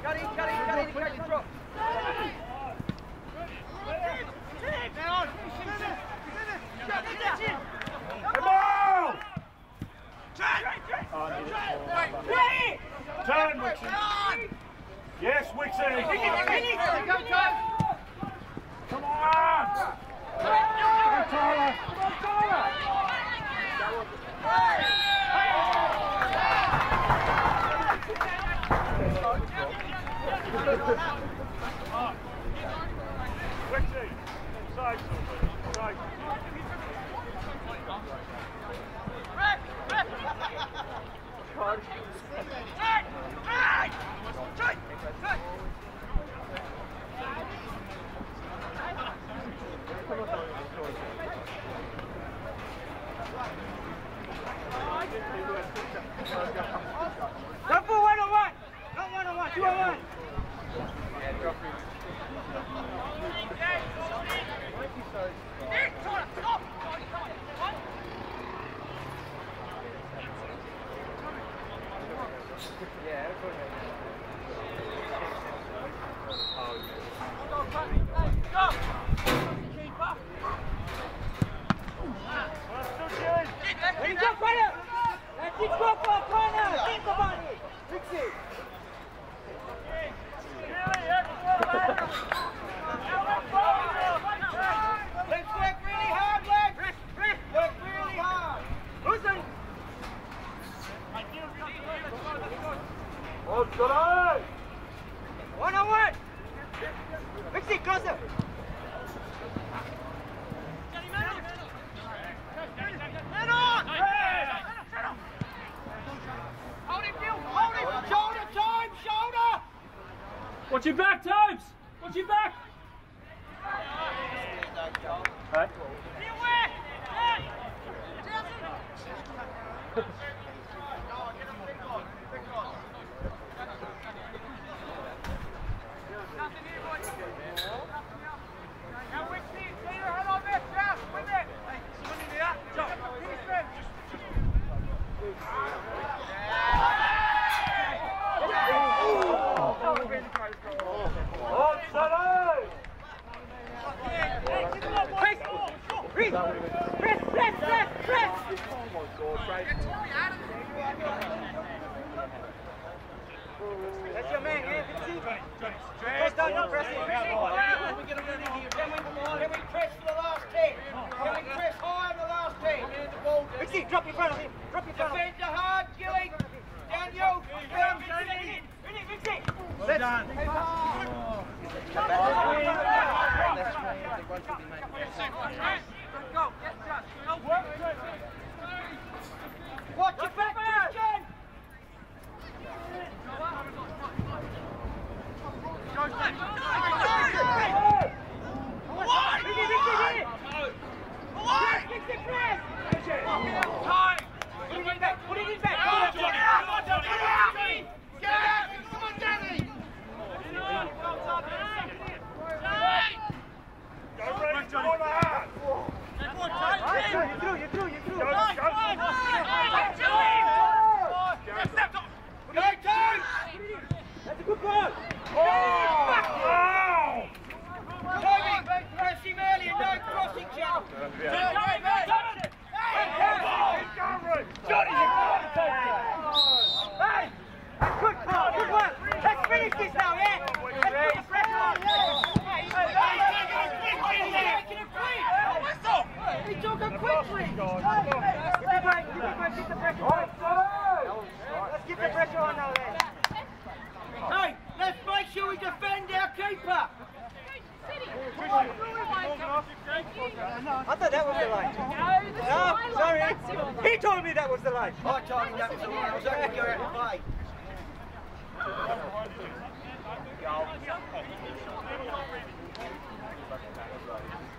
Cut in, take the drop. Come on! Turn, Wixie. Yes, Wixie. Go, Joe. Come on! Watch your back, Tobes! Watch your back! Right. That's your man, yeah? Press down, you press it. Can we press for the last 10? Can we press high on the last 10? Richie, drop your front of him. Drop your front of him. Defend hard, Gilly. Daniel. Richie. Well done. Watch your back, Jen. That's a good ball. Press him early and don't cross him, Joe. Hey, good call, good one. Let's finish this now, yeah? Let's put the pressure on. He took him quickly. Keep the pressure on. Let's keep the pressure on now, then. Hey, let's make sure we defend our keeper. I thought that was the line. No, sorry. He told me that was the line. I told him that was the line. I was only going out and play.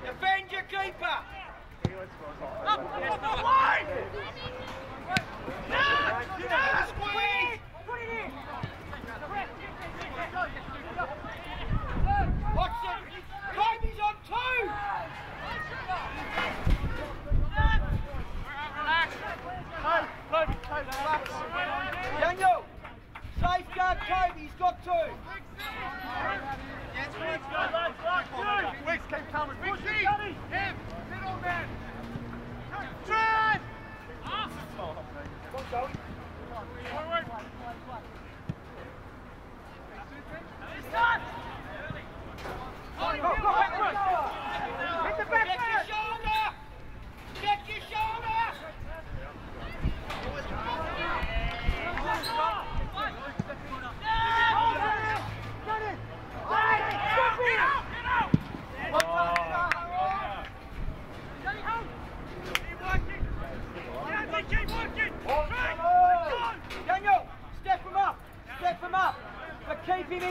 Defend your keeper. Squeeze. Put it in. Watch it. Kobe's on 2. Daniel, safeguard Kobe, he's got 2. Weeks keep coming. Him. Middle man. Drive. Go. Hit the back.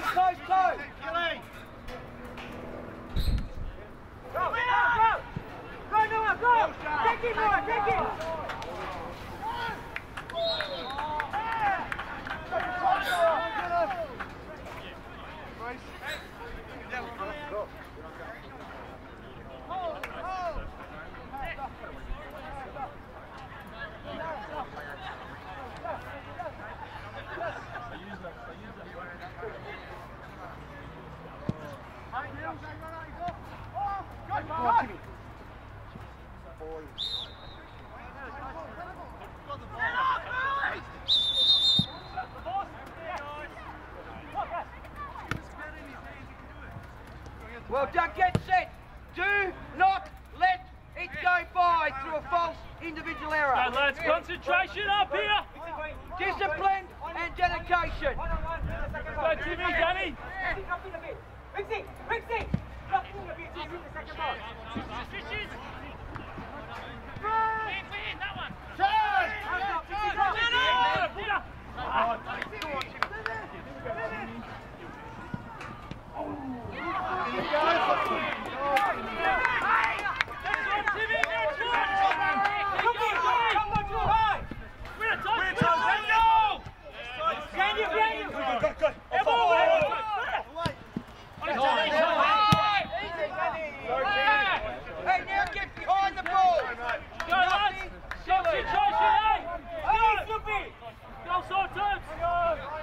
close. Go, Noah, go! Take it, Noah, take it! Well done, get set. Do not let it go by through a false individual error. Go lads, concentration up here. Discipline and dedication. Go Timmy, Danny. Rixie! Drop in a bit, he's in the second box. That one. Charge! Hey, now get behind the ball. Go lads. Concentration, hey. Go sort terms.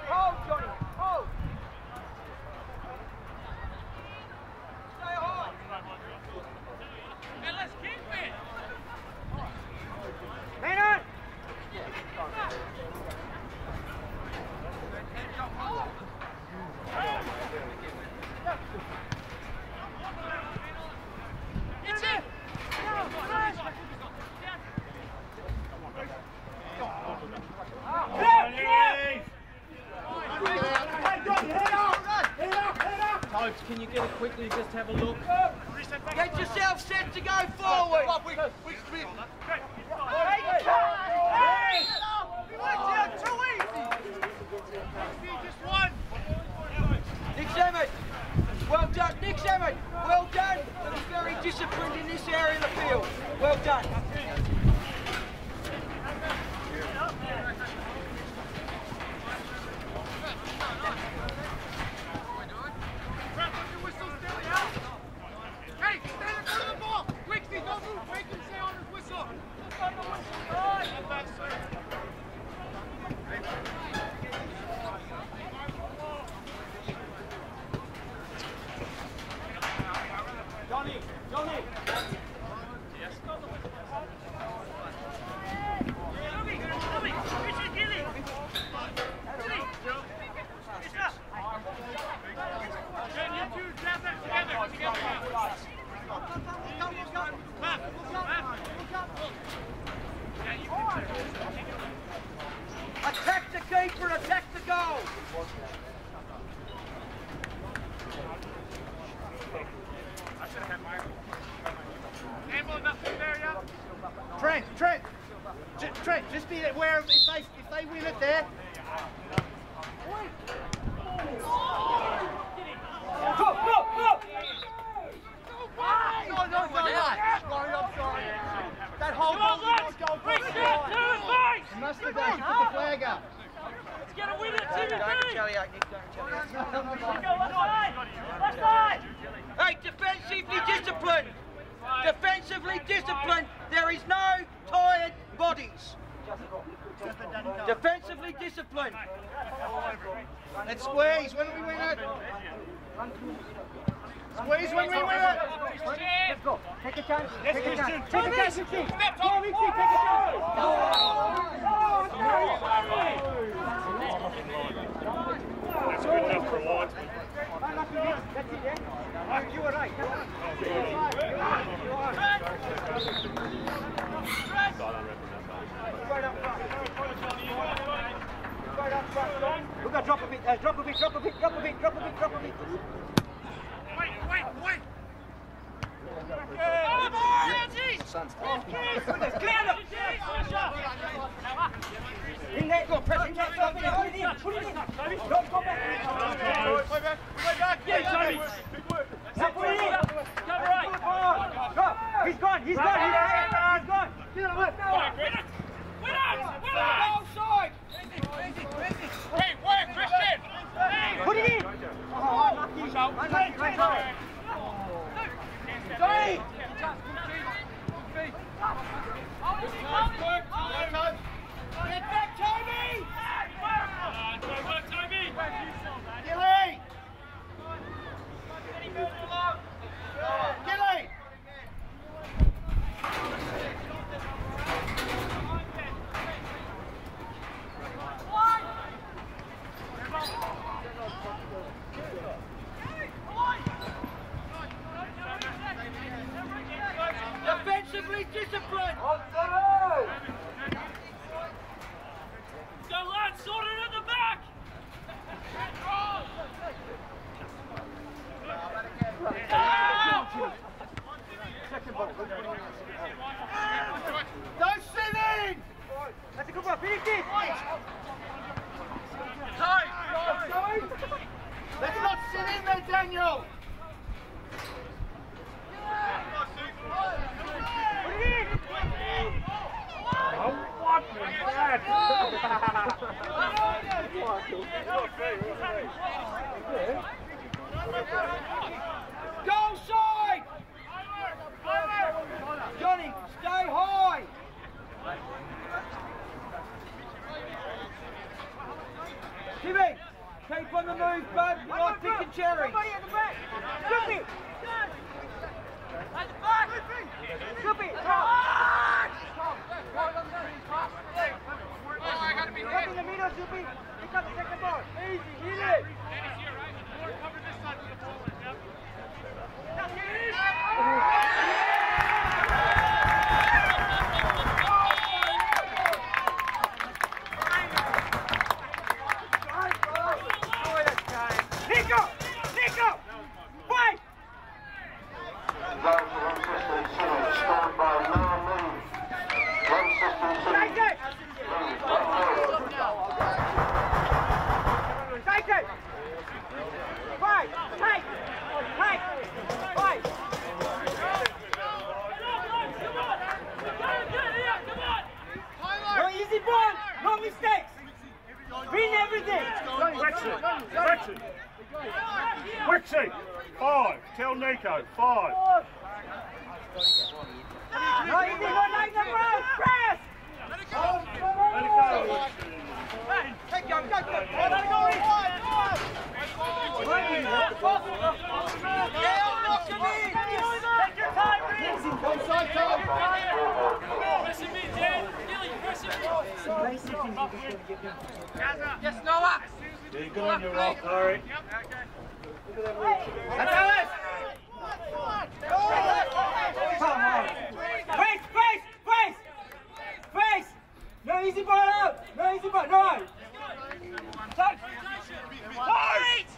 Hold, Johnny, hold. Stay high. And let's keep it. Maynard. It's it. Coach, can you get it quickly? Just have a look. Get yourself set to go forward. Nick Emmett. Well done, Nick Emmett. Well done. He's very disciplined in this area of the field. Well done. Hey, stand in front of the ball! Quickly, don't move! Make him stay on his whistle! Johnny. Attack the keeper, attack the goal. Trent, just be aware of if they win it there. Go! No, that whole ball did not go for the flag. It must have gone to put the flag up. Let's get a winner, Timmy. Left side! Hey, defensively disciplined! Defensively disciplined! There is no tired bodies! Defensively disciplined! Let's squeeze when we win it. Squeeze when we win it. Let's go. Take a chance. Yes, Take a chance. Christian. Take a chance. Step, Take a That's good enough for a while. That's it, yeah? You were right. Look at drop a bit, drop a bit. Wait! In there, go, press in there, stop it, hold it in. Put it in. Don't go back. Play back. Yeah, Toby. Now put it in. Cover right. Go. He's gone. He's gone. He's gone. Win it. Outside. Hey, wait, Christian! Put it in. Oh, unlucky. Unlucky. Johnny. Get back, Toby! Work, Toby. Gilly! Gilly! Defensively disciplined. Go, lads, sort it at the back. Don't sit in! That's a good one. Finish it. Let's not sit in there, Daniel! Put it in. Goal side! Johnny, stay high! Jimmy, keep on the move, bud. You're like picking cherries. Somebody at the back. Scoopy! At the back! Scoopy! Get in the middle, Scoopy. Pick up the second ball. Easy, hit it! Cover this side with the ball in, yeah? Nico! Nico! Fight! Launceston City, scored by Launceston City. Take it! Take it! Fight! Take! Take! Fight! No easy ball! No mistakes! Win everything! Wixie, 5. Tell Nico, 5. No easy ball like the ball! Press! Let it go. Take go, go, go! Let it go in! Take your time, Reese! Onside, Tom! Press him in, Dan. Gilly, press him in. Yes, Noah! You're good on your rock, Larry. That's Alice! Come on! Face, face, face! Face! No easy ball out! No easy ball, no! Touch! Wait!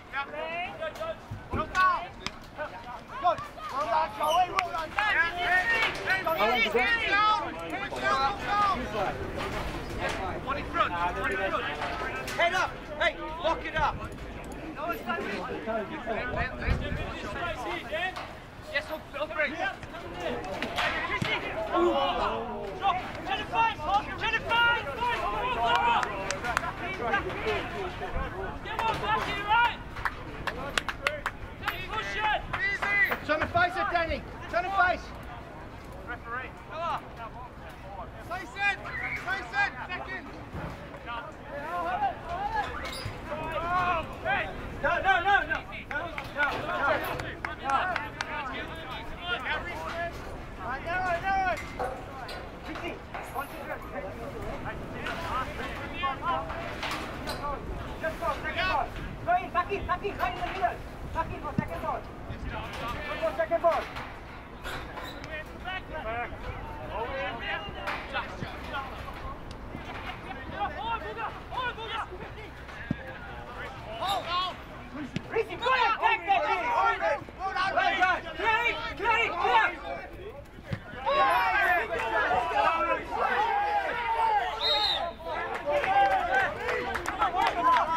No foul! Good! Well done, Joey, well done! One in front, one in front. Head up! Hey, lock it up! Yes, up three. Turn the face at Danny! Turn the face! Referee. Face in! Face in! Second! No, no, no, no! Back in, right in the middle. Back in for second ball. Go for second ball. Reese, go ahead, take that thing. Well done. Clear it, clear. Come on,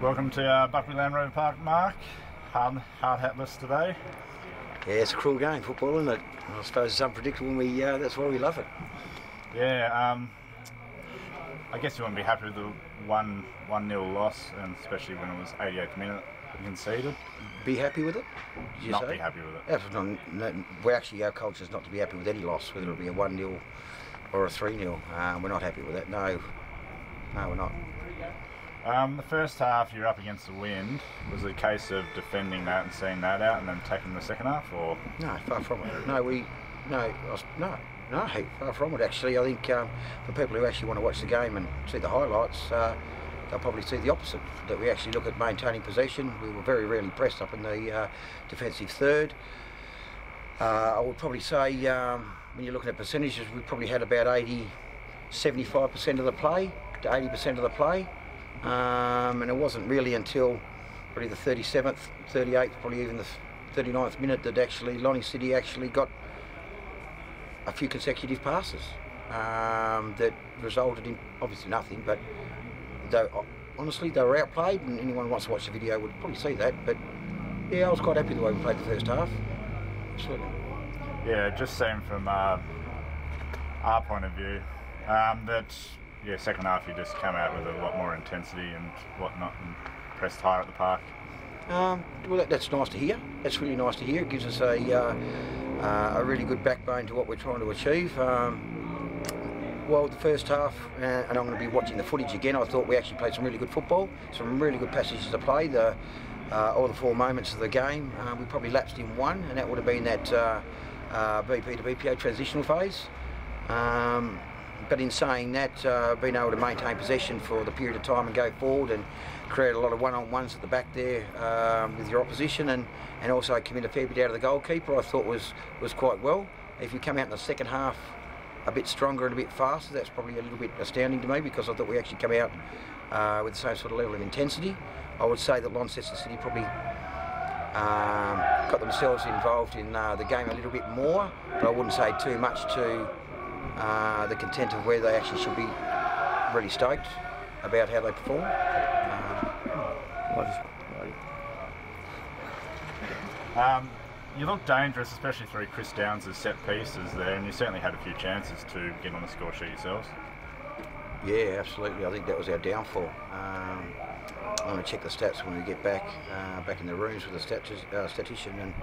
Welcome to Buckley Land Rover Park, Mark. Hard hatless today. Yeah, it's a cruel game, football, isn't it? I suppose it's unpredictable, and that's why we love it. Yeah, I guess you wouldn't be happy with the 1-0 loss, and especially when it was 88th minute conceded. Be happy with it? Did you not say? Be happy with it. Absolutely. No, we're actually, our culture is not to be happy with any loss, whether it be a 1-0 or a 3-0. We're not happy with that. No, we're not. The first half, you're up against the wind. Was it a case of defending that and seeing that out and then taking the second half, or? No, far from it. No, far from it. Actually, I think for people who actually want to watch the game and see the highlights, they'll probably see the opposite. That we actually look at maintaining possession. We were very rarely pressed up in the defensive third. I would probably say when you're looking at percentages, we probably had about 75% of the play to 80% of the play. And it wasn't really until probably the 37th, 38th, probably even the 39th minute that actually Lonnie City actually got a few consecutive passes that resulted in obviously nothing, but honestly they were outplayed, and anyone who wants to watch the video would probably see that. But yeah, I was quite happy the way we played the first half. Absolutely. Yeah, it just seemed from our point of view that second half you just come out with a lot more intensity and whatnot and pressed higher at the park. Well, that's nice to hear. That's really nice to hear. It gives us a really good backbone to what we're trying to achieve. Well, the first half, and I'm going to be watching the footage again, I thought we actually played some really good football, some really good passages to play. All the 4 moments of the game, we probably lapsed in one, and that would have been that BP to BPO transitional phase. But in saying that, being able to maintain possession for the period of time and go forward and create a lot of one-on-ones at the back there with your opposition, and also commit a fair bit out of the goalkeeper, I thought was quite well. If you come out in the second half a bit stronger and a bit faster, that's probably a little bit astounding to me, because I thought we actually come out with the same sort of level of intensity. I would say that Launceston City probably got themselves involved in the game a little bit more, but I wouldn't say too much to the content of where they actually should be really stoked about how they perform. You look dangerous, especially through Chris Downs' set pieces there, and you certainly had a few chances to get on the score sheet yourselves. Yeah, absolutely. I think that was our downfall. I'm going to check the stats when we get back in the rooms with the statistician, and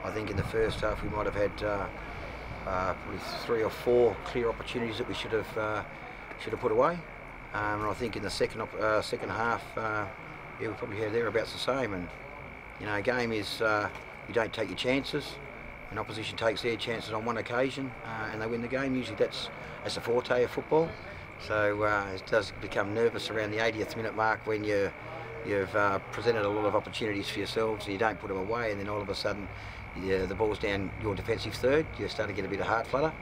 I think in the first half we might have had probably 3 or 4 clear opportunities that we should have put away, and I think in the second half, we probably had thereabouts the same. And a game is you don't take your chances. An opposition takes their chances on one occasion, and they win the game. Usually that's the forte of football. So it does become nervous around the 80th minute mark when you've presented a lot of opportunities for yourselves, and you don't put them away, and then all of a sudden the ball's down your defensive third. You start to get a bit of heart flutter,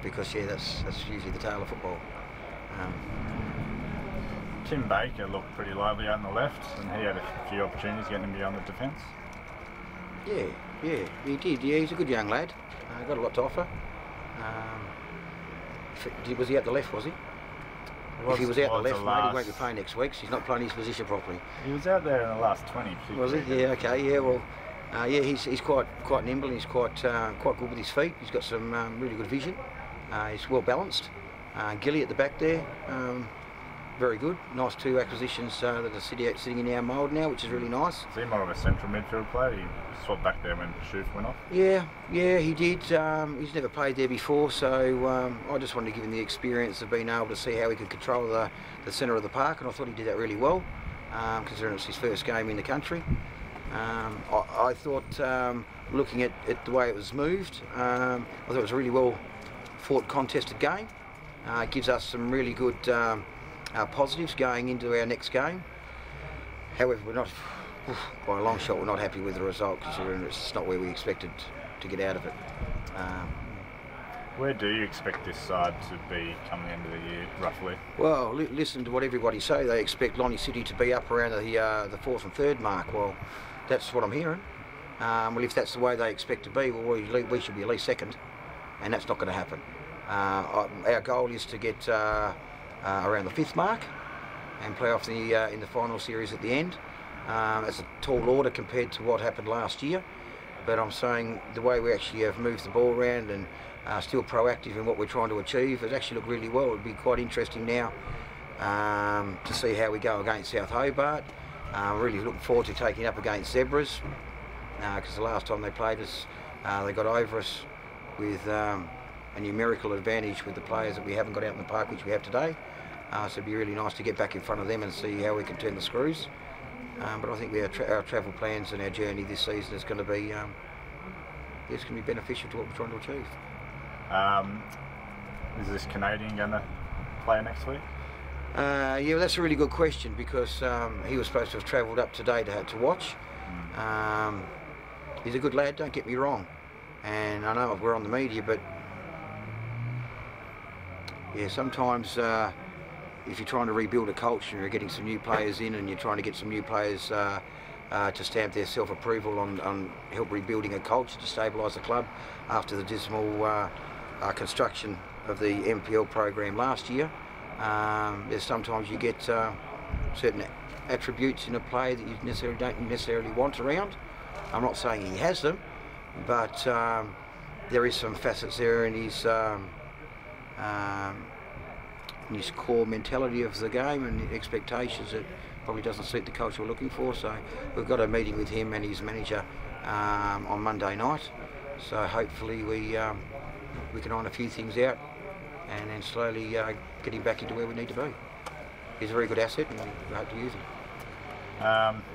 because that's usually the tale of football. Tim Baker looked pretty lively out on the left, and he had a few opportunities getting him beyond the defence. Yeah, he did. Yeah, he's a good young lad. Got a lot to offer. Was he at the left, was he? If he was out the left, mate, he won't be playing next week, so he's not playing his position properly. He was out there in the last 20. Was he? Yeah, okay, yeah, well, he's quite nimble, and he's quite good with his feet. He's got some really good vision. He's well balanced. Gilly at the back there, very good. Nice 2 acquisitions that are sitting in our mould now, which is really nice. Is he more of a central midfield player? He swapped back there when Shoof went off? Yeah, he did. He's never played there before, so I just wanted to give him the experience of being able to see how he could control the centre of the park, and I thought he did that really well, considering it's his first game in the country. I thought, looking at the way it was moved, I thought it was a really well fought, contested game. It gives us some really good positives going into our next game. However, we're not, by a long shot, we're not happy with the result, considering it's not where we expected to get out of it. Where do you expect this side to be come the end of the year, roughly? Well, listen to what everybody say. They expect Lonnie City to be up around the 4th and 3rd mark. Well, that's what I'm hearing. Well, if that's the way they expect to be, well, we should be at least 2nd, and that's not going to happen. Our goal is to get around the 5th mark, and play off the in the final series at the end. It's a tall order compared to what happened last year, but I'm saying the way we actually have moved the ball around and still proactive in what we're trying to achieve, it actually looked really well. It'd be quite interesting now to see how we go against South Hobart. Really looking forward to taking up against Zebras, because the last time they played us, they got over us with a numerical advantage with the players that we haven't got out in the park, which we have today. So it'd be really nice to get back in front of them and see how we can turn the screws. But I think our travel plans and our journey this season is going to be it's going to be beneficial to what we're trying to achieve. Is this Canadian going to play next week? Yeah, well, that's a really good question, because he was supposed to have travelled up today to watch. He's a good lad, don't get me wrong, and I know we're on the media, but yeah, sometimes if you're trying to rebuild a culture and you're getting some new players in and you're trying to get some new players to stamp their self-approval on help rebuilding a culture to stabilise the club after the dismal construction of the NPL program last year, there's sometimes you get certain attributes in a player that you don't necessarily want around. I'm not saying he has them, but there is some facets there in his core mentality of the game and expectations that probably doesn't suit the culture we're looking for. So we've got a meeting with him and his manager on Monday night. So hopefully we can iron a few things out and then slowly get him back into where we need to be. He's a very good asset and we hope to use him.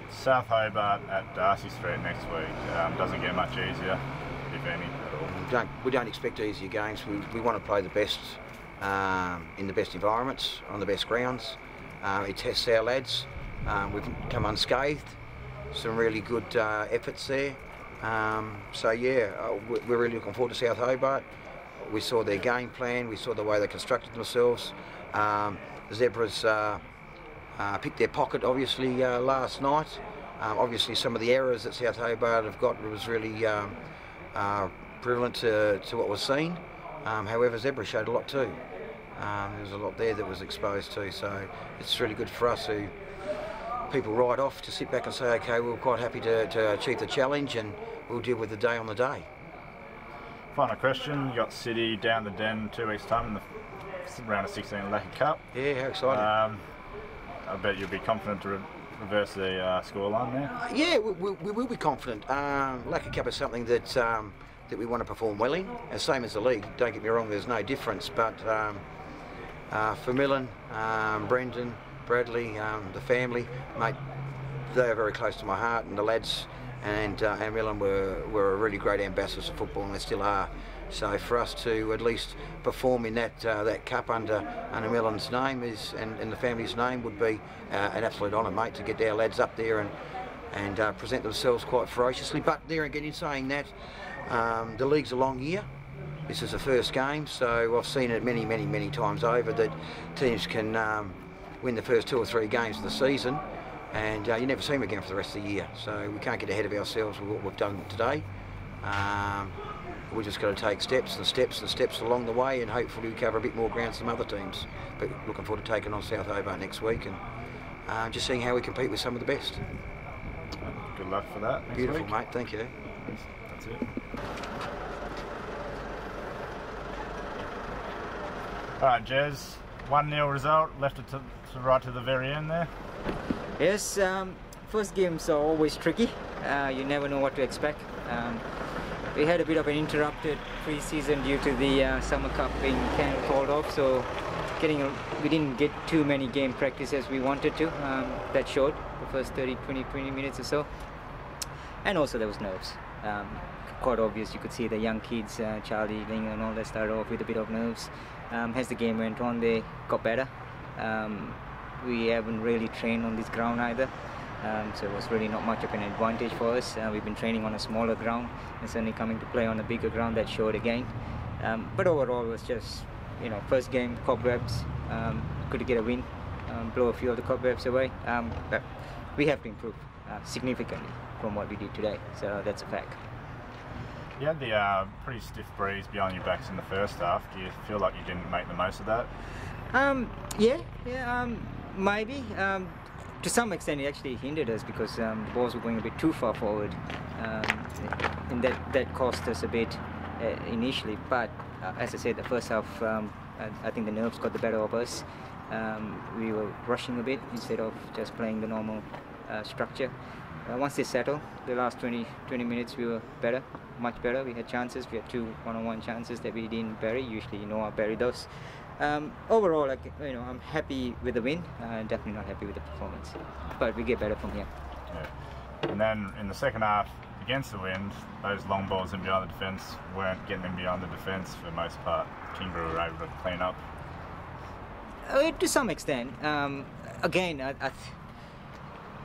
South Hobart at Darcy Street next week doesn't get much easier, if any, at all. We don't expect easier games. We want to play the best in the best environments, on the best grounds. It tests our lads. We've come unscathed. Some really good efforts there. So yeah, we're really looking forward to South Hobart. We saw their game plan. We saw the way they constructed themselves. The Zebras picked their pocket, obviously, last night. Obviously, some of the errors that South Hobart have got was really prevalent to what was seen. However, Zebras showed a lot too. There was a lot there that was exposed too. So it's really good for us who people ride off to sit back and say, okay, we're quite happy to achieve the challenge and we'll deal with the day on the day. Final question, you got City down the Den 2 weeks time in the round of 16 Lucky Cup. Yeah, how exciting. I bet you'll be confident to reverse the scoreline there. Yeah, we will be confident. Lucky Cup is something that we want to perform well in, same as the league. Don't get me wrong, there's no difference, but for Millen, Brendan, Bradley, the family, mate, they are very close to my heart, and the lads and Millen were really great ambassadors of football, and they still are. So for us to at least perform in that cup under Millen's name and the family's name would be an absolute honour, mate, to get our lads up there and present themselves quite ferociously. But there again, in saying that, the league's a long year. This is the first game, so I've seen it many times over that teams can win the first 2 or 3 games of the season, and you never see them again for the rest of the year. So we can't get ahead of ourselves with what we've done today. We're just got to take steps along the way, and hopefully we cover a bit more ground than some other teams. But looking forward to taking on South Hobart next week and just seeing how we compete with some of the best. Good luck for that. Beautiful, mate. Thank you. That's it. All right, Jez. 1-0 result. Left it to right to the very end there. Yes. First games are always tricky. You never know what to expect. We had a bit of an interrupted pre-season due to the Summer Cup being called off, so we didn't get too many game practice as we wanted to. That showed the first 20 minutes or so. And also there was nerves. Quite obvious, you could see the young kids, Charlie, Ling and all that started off with a bit of nerves. As the game went on, they got better. We haven't really trained on this ground either. So it was really not much of an advantage for us. We've been training on a smaller ground and suddenly coming to play on a bigger ground that showed again. But overall it was just, first game, cobwebs, good to get a win, blow a few of the cobwebs away. But we have to improve significantly from what we did today, so that's a fact. You had the pretty stiff breeze behind your backs in the first half. Do you feel like you didn't make the most of that? Maybe. To some extent, it actually hindered us because the balls were going a bit too far forward, and that cost us a bit initially. But as I said, the first half, I think the nerves got the better of us. We were rushing a bit instead of just playing the normal structure. Once they settled, the last 20 minutes we were better, much better. We had chances. We had 2 one-on-one chances that we didn't bury. Usually, I bury those. Overall, I'm happy with the win. Definitely not happy with the performance, but we get better from here. Yeah. And then in the second half, against the wind, those long balls in behind the defence weren't getting them beyond the defence for the most part. Kingborough were able to clean up. To some extent. Again,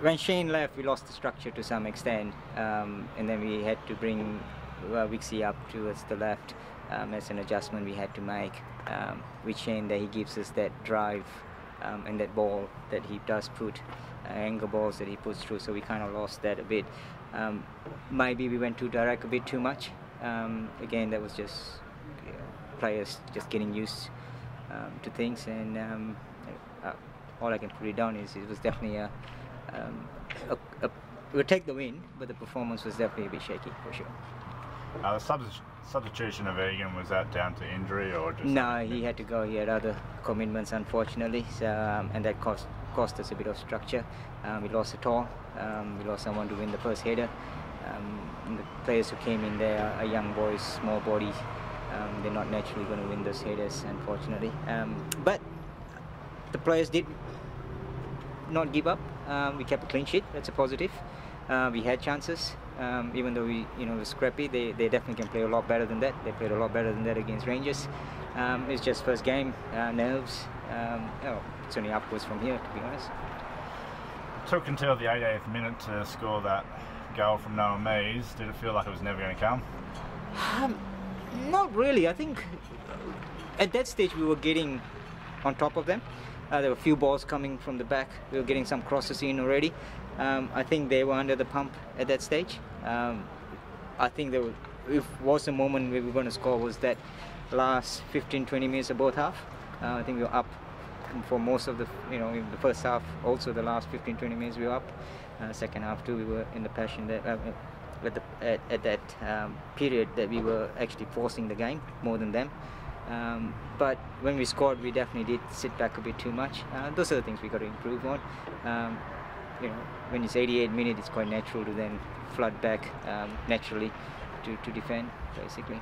when Shane left, we lost the structure to some extent, and then we had to bring Wixie up towards the left. As an adjustment we had to make with Shane, that he gives us that drive and that ball that he does put, angle balls that he puts through, so we kind of lost that a bit. Maybe we went too direct a bit too much. Again, that was just players just getting used to things, and all I can put it down is it was definitely we'll take the win, but the performance was definitely a bit shaky for sure. The substitution of Egan, was that down to injury or just? No, he had to go. He had other commitments, unfortunately, so, and that cost us a bit of structure. We lost a tall. We lost someone to win the first header. The players who came in there are young boys, small bodies. They're not naturally going to win those headers, unfortunately. But the players did not give up. We kept a clean sheet. That's a positive. We had chances, even though we, were scrappy. They definitely can play a lot better than that. They played a lot better than that against Rangers. It's just first game, nerves. It's only upwards from here, to be honest. It took until the 88th minute to score that goal from Noah Mees. Did it feel like it was never going to come? Not really. I think at that stage we were getting on top of them. There were a few balls coming from the back. We were getting some crosses in already. I think they were under the pump at that stage. I think if was a moment where we were going to score was that last 15-20 minutes of both half. I think we were up for most of the, in the first half. Also, the last 15-20 minutes we were up. Second half too, we were in the passion that at that period that we were actually forcing the game more than them. But when we scored, we definitely did sit back a bit too much. Those are the things we got to improve on. When it's 88 minutes, it's quite natural to then flood back naturally to defend, basically.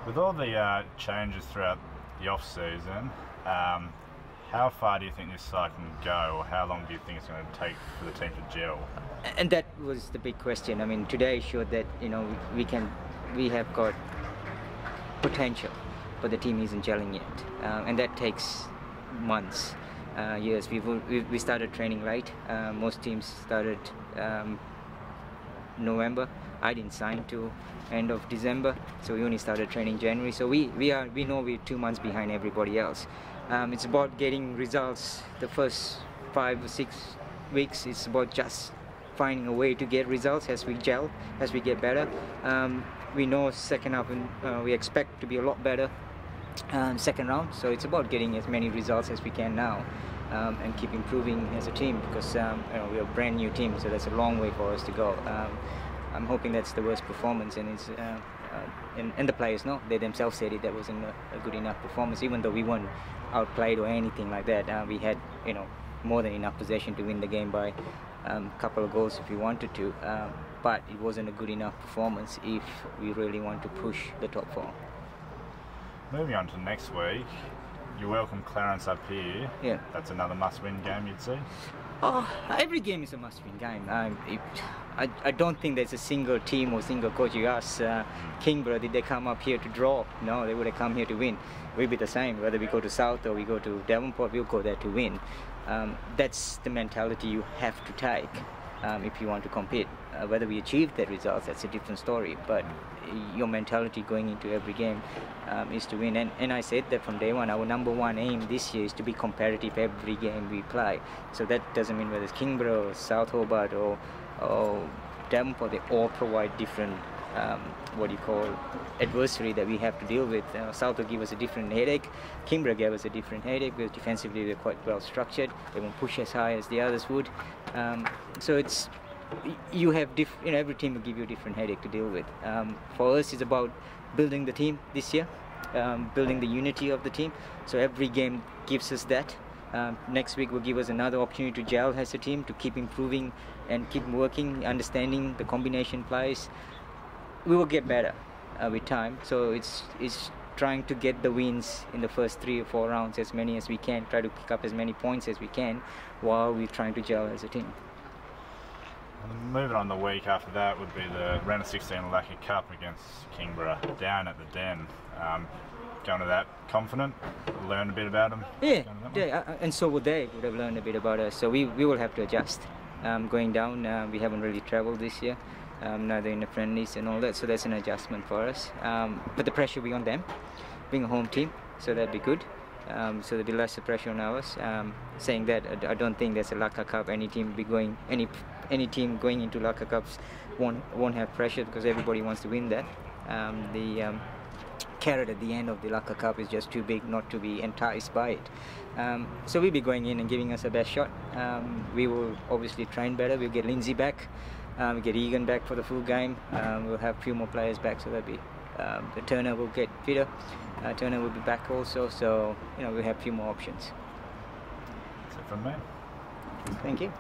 With all the changes throughout the off-season, how far do you think this side can go, or how long do you think it's going to take for the team to gel? And that was the big question. I mean, today showed that we have got potential, but the team isn't gelling yet, and that takes months, years. We started training late. Most teams started November. I didn't sign till end of December, so we only started training January. So we know we're 2 months behind everybody else. It's about getting results. The first 5 or 6 weeks, it's about just finding a way to get results as we gel, as we get better. We know second half, we expect to be a lot better second round. So it's about getting as many results as we can now, and keep improving as a team, because we're a brand new team, so that's a long way for us to go. I'm hoping that's the worst performance, and it's and the players know. They themselves said that wasn't a good enough performance, even though we weren't outplayed or anything like that. We had more than enough possession to win the game by a couple of goals if we wanted to, but it wasn't a good enough performance if we really want to push the top 4. Moving on to next week, you welcome Clarence up here. Yeah. That's another must-win game, you'd say? Oh, every game is a must-win game. I don't think there's a single team or single coach. You ask Kingborough, did they come up here to draw? No, they would have come here to win. We'll be the same. Whether we go to South or we go to Devonport, we'll go there to win. That's the mentality you have to take if you want to compete. Whether we achieve that result, that's a different story. But your mentality going into every game is to win. And I said that from day one, our number one aim this year is to be competitive every game we play. So that doesn't mean whether it's Kingborough or South Hobart or Devonport, they all provide different what you call adversary that we have to deal with. South will give us a different headache. Kingborough gave us a different headache because defensively they're quite well structured. They won't push as high as the others would. So it's you have every team will give you a different headache to deal with. For us, it's about building the team this year, building the unity of the team. So every game gives us that. Next week will give us another opportunity to gel as a team, to keep improving and keep working, understanding the combination plays. We will get better with time. So it's trying to get the wins in the first 3 or 4 rounds, as many as we can, try to pick up as many points as we can while we're trying to gel as a team. Moving on, the week after that would be the Round of 16 Lacquer Cup against Kingborough down at the Den. Going to that confident, learn a bit about them. Yeah, and so would they would have learned a bit about us. So we will have to adjust. Going down, we haven't really travelled this year, neither in the friendlies and all that. So that's an adjustment for us. But the pressure will be on them, being a home team. So that'd be good. So there'll be less pressure on ours. Saying that, I don't think there's a Lacquer Cup. Any team going into Lacquer Cups won't have pressure because everybody wants to win that. The carrot at the end of the Lacquer Cup is just too big not to be enticed by it. So we'll be going in and giving us a best shot. We will obviously train better. We'll get Lindsay back. We'll get Egan back for the full game. We'll have a few more players back, so that'll be the Turner will get fitter. Turner will be back also, so we'll have a few more options. That's it from me. Thank you.